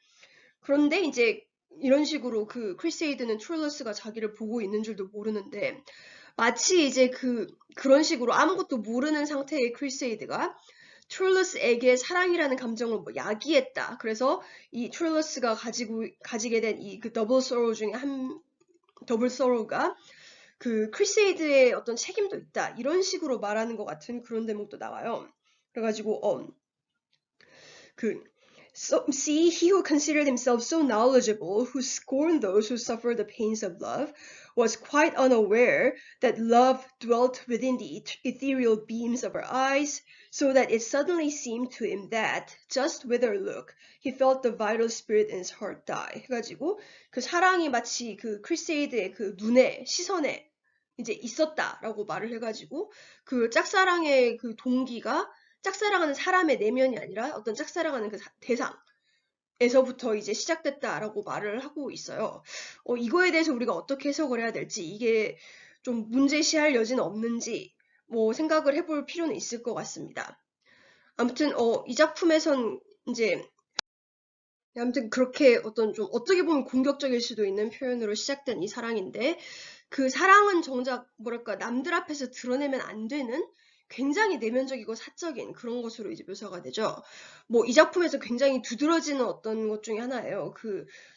그런데 이제 이런 식으로 크리세이드는 트롤러스가 자기를 보고 있는 줄도 모르는데 마치 이제 그런 식으로 아무것도 모르는 상태의 크리세이드가 트롤러스에게 사랑이라는 감정을 뭐 야기했다. 그래서 이 트롤러스가 가지게 된 이 더블 소로 중에 한 더블 소로가 크리세이드의 어떤 책임도 있다. 이런 식으로 말하는 것 같은 그런 대목도 나와요. 그래가지고 See, he who considered himself so knowledgeable, who scorned those who suffer the pains of love, was quite unaware that love dwelt within the ethereal beams of her eyes, so that it suddenly seemed to him that, just with her look, he felt the vital spirit in his heart die. 해가지고 사랑이 마치 크리세이드의 눈에, 시선에 이제 있었다라고 말을 해가지고 짝사랑의 동기가 짝사랑하는 사람의 내면이 아니라 어떤 짝사랑하는 대상에서부터 이제 시작됐다라고 말을 하고 있어요. 이거에 대해서 우리가 어떻게 해석을 해야 될지, 이게 좀 문제시할 여지는 없는지 뭐 생각을 해볼 필요는 있을 것 같습니다. 아무튼 이 작품에선 이제 아무튼 그렇게 어떻게 보면 공격적일 수도 있는 표현으로 시작된 이 사랑인데 그 사랑은 정작 뭐랄까 남들 앞에서 드러내면 안 되는 굉장히 내면적이고 사적인 그런 것으로 이제 묘사가 되죠. 뭐 이 작품에서 굉장히 두드러지는 어떤 것 중에 하나예요.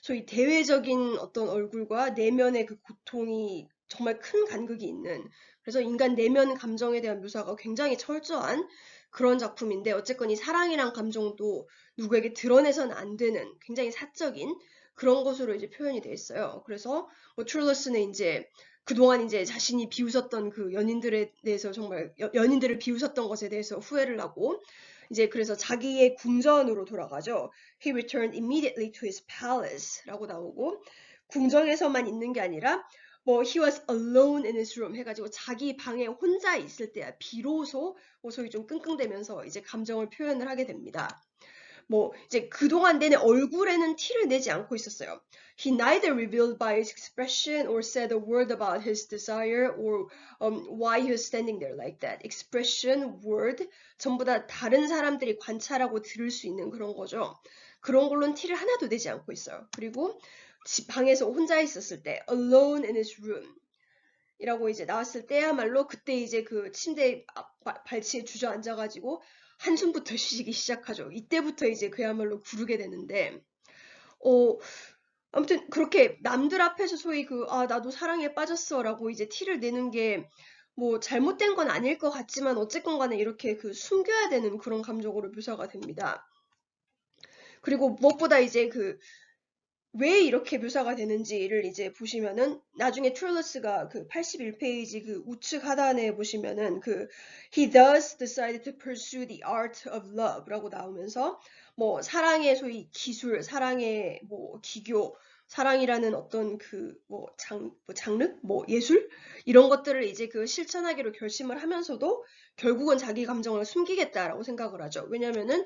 소위 대외적인 어떤 얼굴과 내면의 고통이 정말 큰 간극이 있는, 그래서 인간 내면 감정에 대한 묘사가 굉장히 철저한 그런 작품인데 어쨌건 이 사랑이란 감정도 누구에게 드러내서는 안 되는 굉장히 사적인 그런 것으로 이제 표현이 돼 있어요. 그래서 뭐 트룰러스는 이제 그동안 이제 자신이 비웃었던 연인들에 대해서 정말 연인들을 비웃었던 것에 대해서 후회를 하고 이제 그래서 자기의 궁전으로 돌아가죠. He returned immediately to his palace라고 나오고 궁전에서만 있는 게 아니라 뭐 he was alone in his room 해가지고 자기 방에 혼자 있을 때야 비로소 소위 좀 끙끙대면서 이제 감정을 표현을 하게 됩니다. 뭐 이제 그동안 내내 얼굴에는 티를 내지 않고 있었어요. He neither revealed by his expression or said a word about his desire or why he was standing there like that. Expression, word 전부 다 다른 사람들이 관찰하고 들을 수 있는 그런 거죠. 그런 걸로는 티를 하나도 내지 않고 있어요. 그리고 방에서 혼자 있었을 때 alone in his room 이라고 이제 나왔을 때야말로 그때 이제 침대 발치에 주저앉아가지고 한숨부터 쉬기 시작하죠. 이때부터 이제 그야말로 구르게 되는데, 아무튼 그렇게 남들 앞에서 소위 나도 사랑에 빠졌어 라고 이제 티를 내는 게 뭐 잘못된 건 아닐 것 같지만 어쨌건 간에 이렇게 숨겨야 되는 그런 감정으로 묘사가 됩니다. 그리고 무엇보다 이제 왜 이렇게 묘사가 되는지를 이제 보시면은 나중에 트롤러스가 81페이지 우측 하단에 보시면은 He thus decided to pursue the art of love라고 나오면서 뭐 사랑의 소위 기술, 사랑의 뭐 기교, 사랑이라는 어떤 장르, 뭐 예술 이런 것들을 이제 실천하기로 결심을 하면서도 결국은 자기 감정을 숨기겠다라고 생각을 하죠. 왜냐면은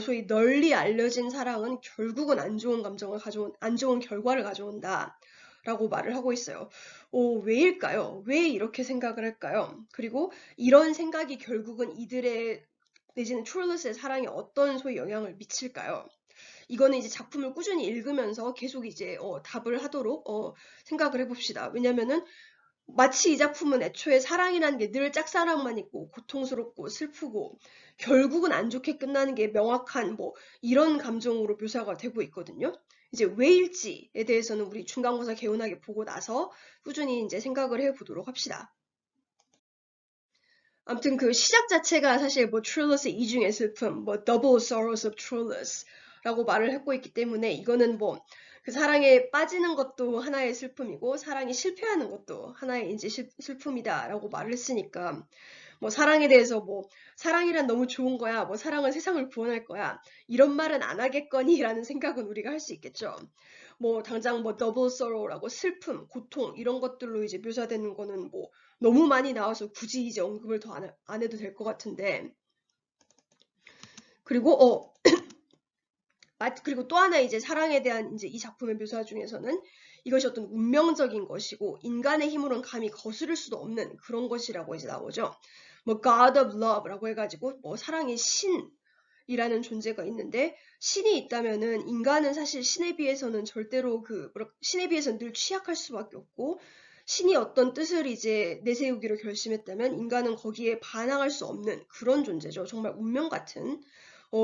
소위 널리 알려진 사랑은 결국은 안 좋은 결과를 가져온다라고 말을 하고 있어요. 왜일까요? 왜 이렇게 생각을 할까요? 그리고 이런 생각이 결국은 이들의 내지는 트롤러스의 사랑에 어떤 소위 영향을 미칠까요? 이거는 이제 작품을 꾸준히 읽으면서 계속 이제 답을 하도록 생각을 해봅시다. 왜냐면은 마치 이 작품은 애초에 사랑이라는 게 늘 짝사랑만 있고 고통스럽고 슬프고 결국은 안 좋게 끝나는 게 명확한 뭐 이런 감정으로 묘사가 되고 있거든요. 이제 왜일지에 대해서는 우리 중간고사 개운하게 보고 나서 꾸준히 이제 생각을 해보도록 합시다. 아무튼 시작 자체가 사실 뭐 트롤러스의 이중의 슬픔, 뭐 Double Sorrows of Troilus 라고 말을 하고 있기 때문에 이거는 뭐 그 사랑에 빠지는 것도 하나의 슬픔이고 사랑이 실패하는 것도 하나의 이제 슬픔이다라고 말을 했으니까 뭐 사랑에 대해서 뭐 사랑이란 너무 좋은 거야, 뭐 사랑은 세상을 구원할 거야 이런 말은 안 하겠거니라는 생각은 우리가 할 수 있겠죠. 뭐 당장 뭐 더블 sorrow라고 슬픔, 고통 이런 것들로 이제 묘사되는 거는 뭐 너무 많이 나와서 굳이 이제 언급을 더 안 해도 될 것 같은데 그리고 그리고 또 하나 이제 사랑에 대한 이제 이 작품의 묘사 중에서는 이것이 어떤 운명적인 것이고 인간의 힘으로는 감히 거스를 수도 없는 그런 것이라고 이제 나오죠. 뭐 God of Love라고 해가지고 뭐 사랑의 신이라는 존재가 있는데 신이 있다면은 인간은 사실 신에 비해서는 절대로 신에 비해서는 늘 취약할 수밖에 없고 신이 어떤 뜻을 이제 내세우기로 결심했다면 인간은 거기에 반항할 수 없는 그런 존재죠. 정말 운명 같은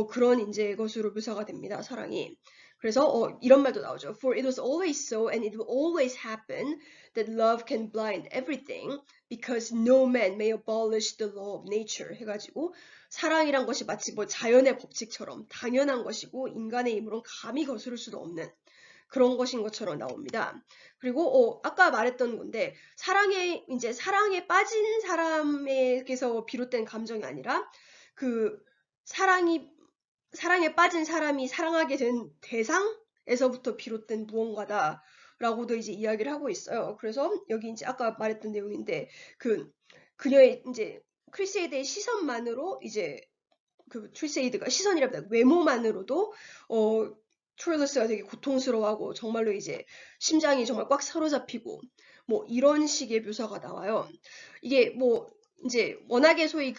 그런 이제 것으로 묘사가 됩니다. 사랑이. 그래서 이런 말도 나오죠. For it was always so and it will always happen that love can blind everything because no man may abolish the law of nature 해가지고 사랑이란 것이 마치 뭐 자연의 법칙처럼 당연한 것이고 인간의 힘으로는 감히 거스를 수도 없는 그런 것인 것처럼 나옵니다. 그리고 아까 말했던 건데 사랑에 빠진 사람에게서 비롯된 감정이 아니라 그 사랑에 빠진 사람이 사랑하게 된 대상에서부터 비롯된 무언가다라고도 이제 이야기를 하고 있어요. 그래서 여기 이제 아까 말했던 내용인데 그녀의 이제 크리세이드의 시선만으로 이제 크리세이드가 시선이랍니다. 외모만으로도 트롤러스가 되게 고통스러워하고 정말로 이제 심장이 정말 꽉 사로잡히고 뭐 이런 식의 묘사가 나와요. 이게 뭐 이제 워낙에 소위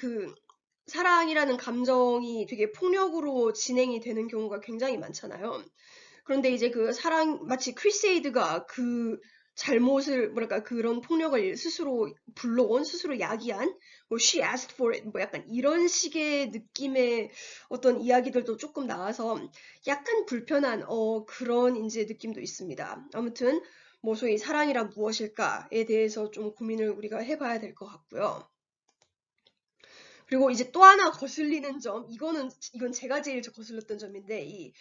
사랑이라는 감정이 되게 폭력으로 진행이 되는 경우가 굉장히 많잖아요. 그런데 이제 마치 크리세이드가 잘못을, 그런 폭력을 스스로 불러온, 스스로 야기한, 뭐, she asked for it, 뭐 약간 이런 식의 느낌의 어떤 이야기들도 조금 나와서 약간 불편한, 그런 이제 느낌도 있습니다. 아무튼, 뭐, 소위 사랑이란 무엇일까에 대해서 좀 고민을 우리가 해봐야 될 것 같고요. 그리고 이제 또 하나 거슬리는 점, 이건 제가 제일 거슬렸던 점인데, he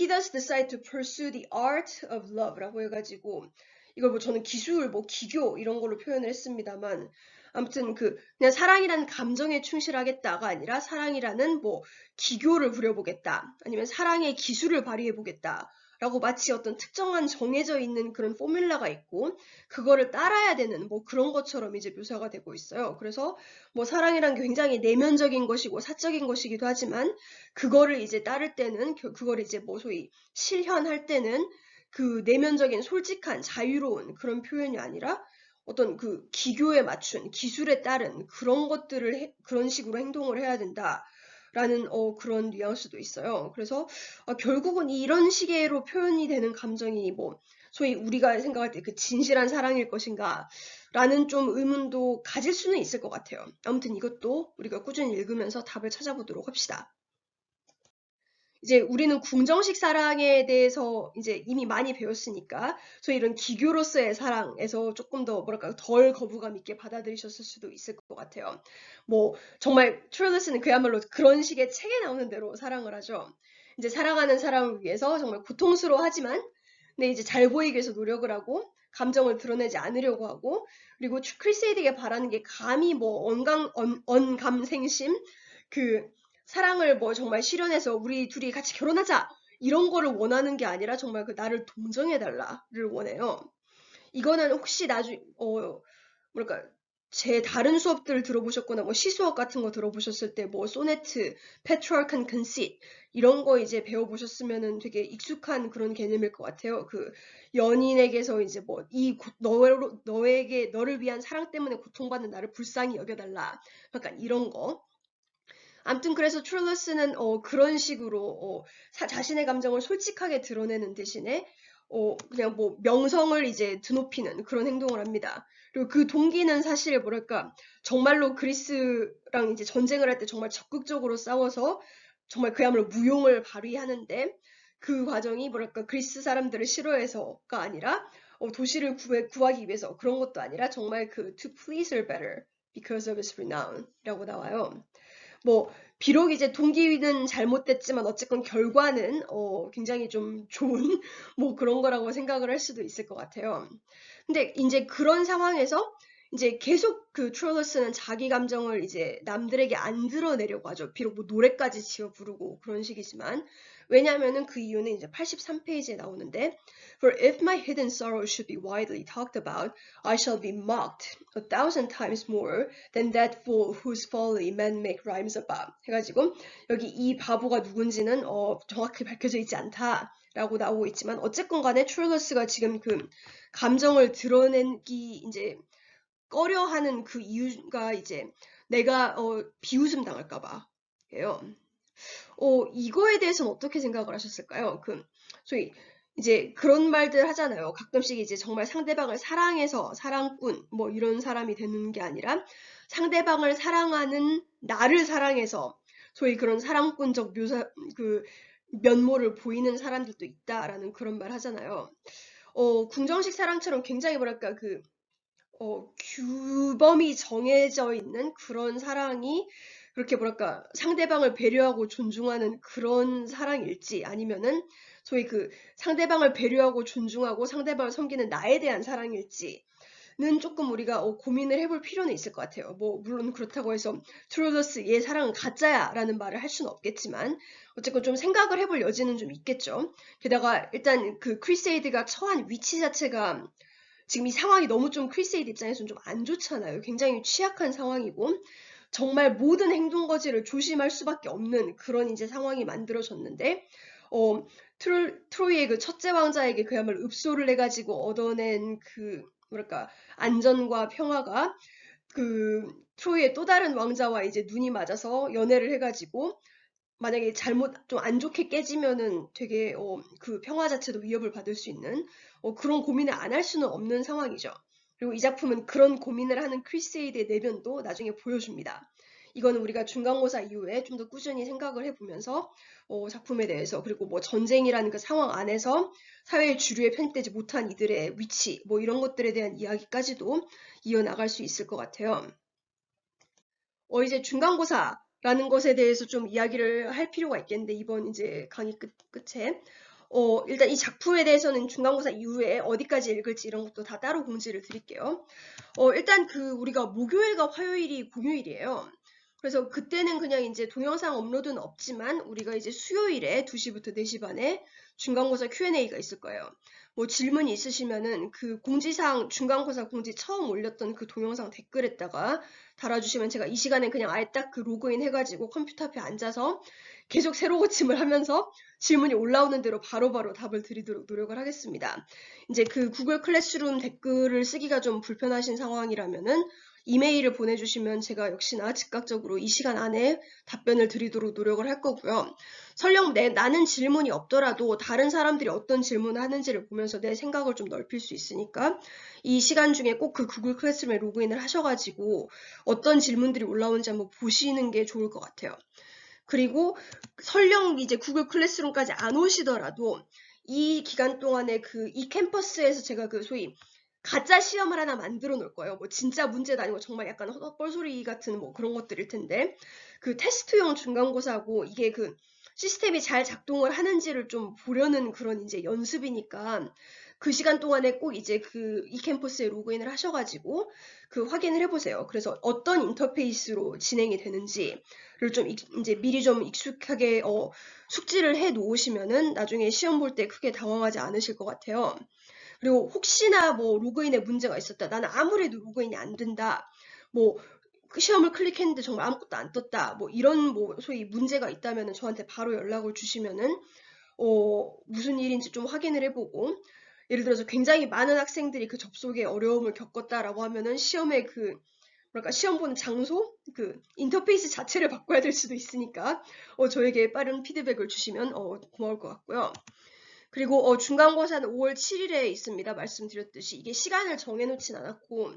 does decide to pursue the art of love라고 해가지고, 이걸 뭐 저는 기술, 뭐 기교, 이런 걸로 표현을 했습니다만, 아무튼 그냥 사랑이라는 감정에 충실하겠다가 아니라 사랑이라는 뭐 기교를 부려보겠다, 아니면 사랑의 기술을 발휘해보겠다, 라고 마치 어떤 특정한 정해져 있는 그런 포뮬라가 있고 그거를 따라야 되는 뭐 그런 것처럼 이제 묘사가 되고 있어요. 그래서 뭐 사랑이란 게 굉장히 내면적인 것이고 사적인 것이기도 하지만 그거를 이제 따를 때는 그거를 이제 뭐 소위 실현할 때는 내면적인 솔직한 자유로운 그런 표현이 아니라 어떤 기교에 맞춘 기술에 따른 그런 것들을 그런 식으로 행동을 해야 된다. 라는 그런 뉘앙스도 있어요. 그래서 결국은 이런 식으로 표현이 되는 감정이 뭐 소위 우리가 생각할 때 진실한 사랑일 것인가 라는 좀 의문도 가질 수는 있을 것 같아요. 아무튼 이것도 우리가 꾸준히 읽으면서 답을 찾아보도록 합시다. 이제 우리는 궁정식 사랑에 대해서 이제 이미 많이 배웠으니까 소위 이런 기교로서의 사랑에서 조금 더 덜 거부감 있게 받아들이셨을 수도 있을 것 같아요. 뭐 정말 트롤러스는 그야말로 그런 식의 책에 나오는 대로 사랑을 하죠. 이제 사랑하는 사람을 위해서 정말 고통스러워하지만 근데 이제 잘 보이기 위해서 노력을 하고 감정을 드러내지 않으려고 하고 그리고 크리세이드에게 바라는 게 감히 뭐 언감생심 사랑을 뭐 정말 실현해서 우리 둘이 같이 결혼하자 이런 거를 원하는 게 아니라 정말 나를 동정해달라를 원해요. 이거는 혹시 제 다른 수업들 들어보셨거나 뭐 시수업 같은 거 들어보셨을 때 뭐 소네트, Petrarchan conceit 이런 거 이제 배워보셨으면은 되게 익숙한 그런 개념일 것 같아요. 연인에게서 이제 뭐 너를 위한 사랑 때문에 고통받는 나를 불쌍히 여겨달라. 약간 이런 거. 아무튼 그래서 트롤러스는 그런 식으로 자신의 감정을 솔직하게 드러내는 대신에 그냥 뭐 명성을 이제 드높이는 그런 행동을 합니다. 그리고 그 동기는 사실 정말로 그리스랑 이제 전쟁을 할 때 정말 적극적으로 싸워서 정말 그야말로 무용을 발휘하는데 그 과정이 그리스 사람들을 싫어해서가 아니라 도시를 구하기 위해서 그런 것도 아니라 정말 to please her better because of his renown이라고 나와요. 뭐 비록 이제 동기는 잘못됐지만 어쨌건 결과는 굉장히 좀 좋은 뭐 그런 거라고 생각을 할 수도 있을 것 같아요. 근데 이제 그런 상황에서 이제 계속 그 트롤러스는 자기 감정을 이제 남들에게 안 드러내려고 하죠. 비록 뭐 노래까지 지어 부르고 그런 식이지만. 왜냐하면은 그 이유는 이제 83페이지에 나오는데 For if my hidden sorrow should be widely talked about, I shall be mocked 1,000 times more than that fool whose folly men make rhymes about. 해가지고 여기 이 바보가 누군지는 정확히 밝혀져 있지 않다라고 나오고 있지만 어쨌건 간에 트롤러스가 지금 그 감정을 드러내기 이제 꺼려하는 그 이유가 이제 내가 비웃음 당할까봐 예요. 이거에 대해서는 어떻게 생각을 하셨을까요? 소위 이제 그런 말들 하잖아요. 가끔씩 이제 정말 상대방을 사랑해서 사랑꾼 뭐 이런 사람이 되는 게 아니라 상대방을 사랑하는 나를 사랑해서 소위 그런 사랑꾼적 묘사 그 면모를 보이는 사람들도 있다라는 그런 말 하잖아요. 궁정식 사랑처럼 굉장히 뭐랄까 규범이 정해져 있는 그런 사랑이 그렇게 뭐랄까 상대방을 배려하고 존중하는 그런 사랑일지 아니면은 소위 그 상대방을 배려하고 존중하고 상대방을 섬기는 나에 대한 사랑일지는 조금 우리가 고민을 해볼 필요는 있을 것 같아요. 뭐 물론 그렇다고 해서 트루더스 얘 사랑은 가짜야 라는 말을 할 수는 없겠지만 어쨌건 좀 생각을 해볼 여지는 좀 있겠죠. 게다가 일단 그 크리세이드가 처한 위치 자체가 지금 이 상황이 너무 좀 크리세이드 입장에서는 좀 안 좋잖아요. 굉장히 취약한 상황이고 정말 모든 행동거지를 조심할 수밖에 없는 그런 이제 상황이 만들어졌는데 트로이의 그 첫째 왕자에게 그야말로 읍소를 해가지고 얻어낸 그 뭐랄까 안전과 평화가 그 트로이의 또 다른 왕자와 이제 눈이 맞아서 연애를 해가지고 만약에 잘못 좀 안 좋게 깨지면은 되게 그 평화 자체도 위협을 받을 수 있는 그런 고민을 안 할 수는 없는 상황이죠. 그리고 이 작품은 그런 고민을 하는 크리세이드의 내면도 나중에 보여줍니다. 이거는 우리가 중간고사 이후에 좀 더 꾸준히 생각을 해보면서 작품에 대해서 그리고 뭐 전쟁이라는 그 상황 안에서 사회의 주류에 편입되지 못한 이들의 위치 뭐 이런 것들에 대한 이야기까지도 이어나갈 수 있을 것 같아요. 이제 중간고사라는 것에 대해서 좀 이야기를 할 필요가 있겠는데, 이번 이제 강의 끝에. 일단 이 작품에 대해서는 중간고사 이후에 어디까지 읽을지 이런 것도 다 따로 공지를 드릴게요. 일단 우리가 목요일과 화요일이 공휴일이에요. 그래서 그때는 그냥 이제 동영상 업로드는 없지만 우리가 이제 수요일에 2시부터 4시 반에 중간고사 Q&A가 있을 거예요. 뭐 질문이 있으시면은 그 공지사항 중간고사 공지 처음 올렸던 그 동영상 댓글에다가 달아주시면 제가 이 시간에 그냥 아예 딱 그 로그인 해가지고 컴퓨터 앞에 앉아서 계속 새로 고침을 하면서 질문이 올라오는 대로 바로바로 답을 드리도록 노력을 하겠습니다. 이제 그 구글 클래스룸 댓글을 쓰기가 좀 불편하신 상황이라면은 이메일을 보내주시면 제가 역시나 즉각적으로 이 시간 안에 답변을 드리도록 노력을 할 거고요. 설령 나는 질문이 없더라도 다른 사람들이 어떤 질문을 하는지를 보면서 내 생각을 좀 넓힐 수 있으니까 이 시간 중에 꼭 그 구글 클래스룸에 로그인을 하셔가지고 어떤 질문들이 올라오는지 한번 보시는 게 좋을 것 같아요. 그리고 설령 이제 구글 클래스룸까지 안 오시더라도 이 기간 동안에 이 캠퍼스에서 제가 소위 가짜 시험을 하나 만들어 놓을 거예요. 뭐 진짜 문제도 아니고 정말 약간 뻘소리 같은 뭐 그런 것들일 텐데 그 테스트용 중간고사고 이게 시스템이 잘 작동을 하는지를 좀 보려는 그런 이제 연습이니까 그 시간 동안에 꼭 이제 이 캠퍼스에 로그인을 하셔가지고 확인을 해보세요. 그래서 어떤 인터페이스로 진행이 되는지를 좀 이제 미리 좀 익숙하게 숙지를 해 놓으시면은 나중에 시험 볼 때 크게 당황하지 않으실 것 같아요. 그리고 혹시나 뭐 로그인에 문제가 있었다. 나는 아무래도 로그인이 안 된다. 뭐 시험을 클릭했는데 정말 아무것도 안 떴다. 뭐 이런 뭐 소위 문제가 있다면은 저한테 바로 연락을 주시면은 무슨 일인지 좀 확인을 해보고 예를 들어서 굉장히 많은 학생들이 그 접속에 어려움을 겪었다라고 하면은 시험에 뭐랄까 시험 보는 장소 인터페이스 자체를 바꿔야 될 수도 있으니까 저에게 빠른 피드백을 주시면 고마울 것 같고요. 그리고 중간고사는 5월 7일에 있습니다. 말씀드렸듯이 이게 시간을 정해놓진 않았고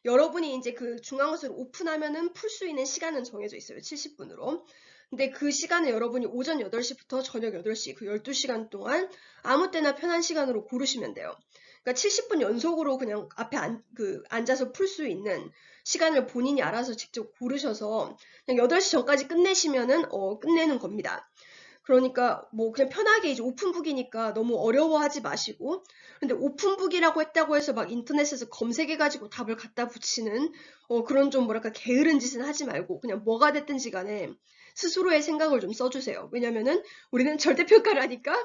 여러분이 이제 중간고사를 오픈하면은 풀 수 있는 시간은 정해져 있어요. 70분으로. 근데 그 시간을 여러분이 오전 8시부터 저녁 8시 12시간 동안 아무 때나 편한 시간으로 고르시면 돼요. 그러니까 70분 연속으로 그냥 앞에 앉아서 풀 수 있는 시간을 본인이 알아서 직접 고르셔서 그냥 8시 전까지 끝내시면은 끝내는 겁니다. 그러니까 뭐 그냥 편하게 이제 오픈북이니까 너무 어려워하지 마시고, 근데 오픈북이라고 했다고 해서 막 인터넷에서 검색해가지고 답을 갖다 붙이는 그런 좀 뭐랄까 게으른 짓은 하지 말고 그냥 뭐가 됐든지 간에 스스로의 생각을 좀 써주세요. 왜냐면은 우리는 절대평가를 하니까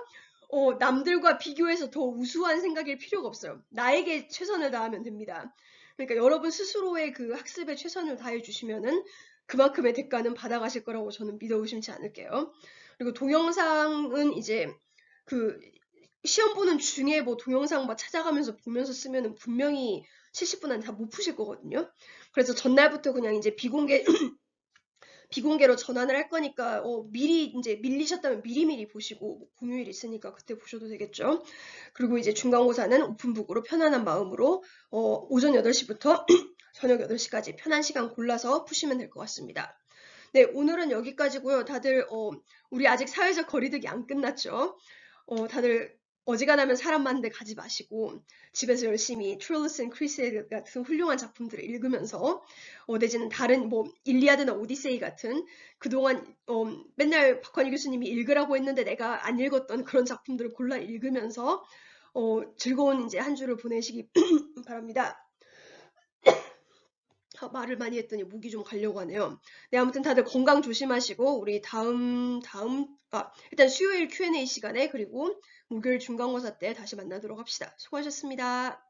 남들과 비교해서 더 우수한 생각일 필요가 없어요. 나에게 최선을 다하면 됩니다. 그러니까 여러분 스스로의 그 학습에 최선을 다해 주시면은 그만큼의 대가는 받아가실 거라고 저는 믿어 의심치 않을게요. 그리고 동영상은 이제 그 시험 보는 중에 뭐 동영상 막 찾아가면서 보면서 쓰면은 분명히 70분 안에 다 못 푸실 거거든요. 그래서 전날부터 그냥 이제 비공개로 전환을 할 거니까 미리 이제 밀리셨다면 미리미리 보시고 뭐 공휴일 있으니까 그때 보셔도 되겠죠. 그리고 이제 중간고사는 오픈북으로 편안한 마음으로 오전 8시부터 저녁 8시까지 편한 시간 골라서 푸시면 될 것 같습니다. 네, 오늘은 여기까지고요. 다들 우리 아직 사회적 거리두기 안 끝났죠? 다들 어지간하면 사람 많은 데 가지 마시고 집에서 열심히 트롤러스 앤 크리세이드 같은 훌륭한 작품들을 읽으면서 내지는 다른 뭐 일리아드나 오디세이 같은 그동안 맨날 박환희 교수님이 읽으라고 했는데 내가 안 읽었던 그런 작품들을 골라 읽으면서 즐거운 이제 한 주를 보내시기 바랍니다. 말을 많이 했더니 목이 좀 가려고 하네요. 네, 아무튼 다들 건강 조심하시고 우리 일단 수요일 Q&A 시간에 그리고 목요일 중간고사 때 다시 만나도록 합시다. 수고하셨습니다.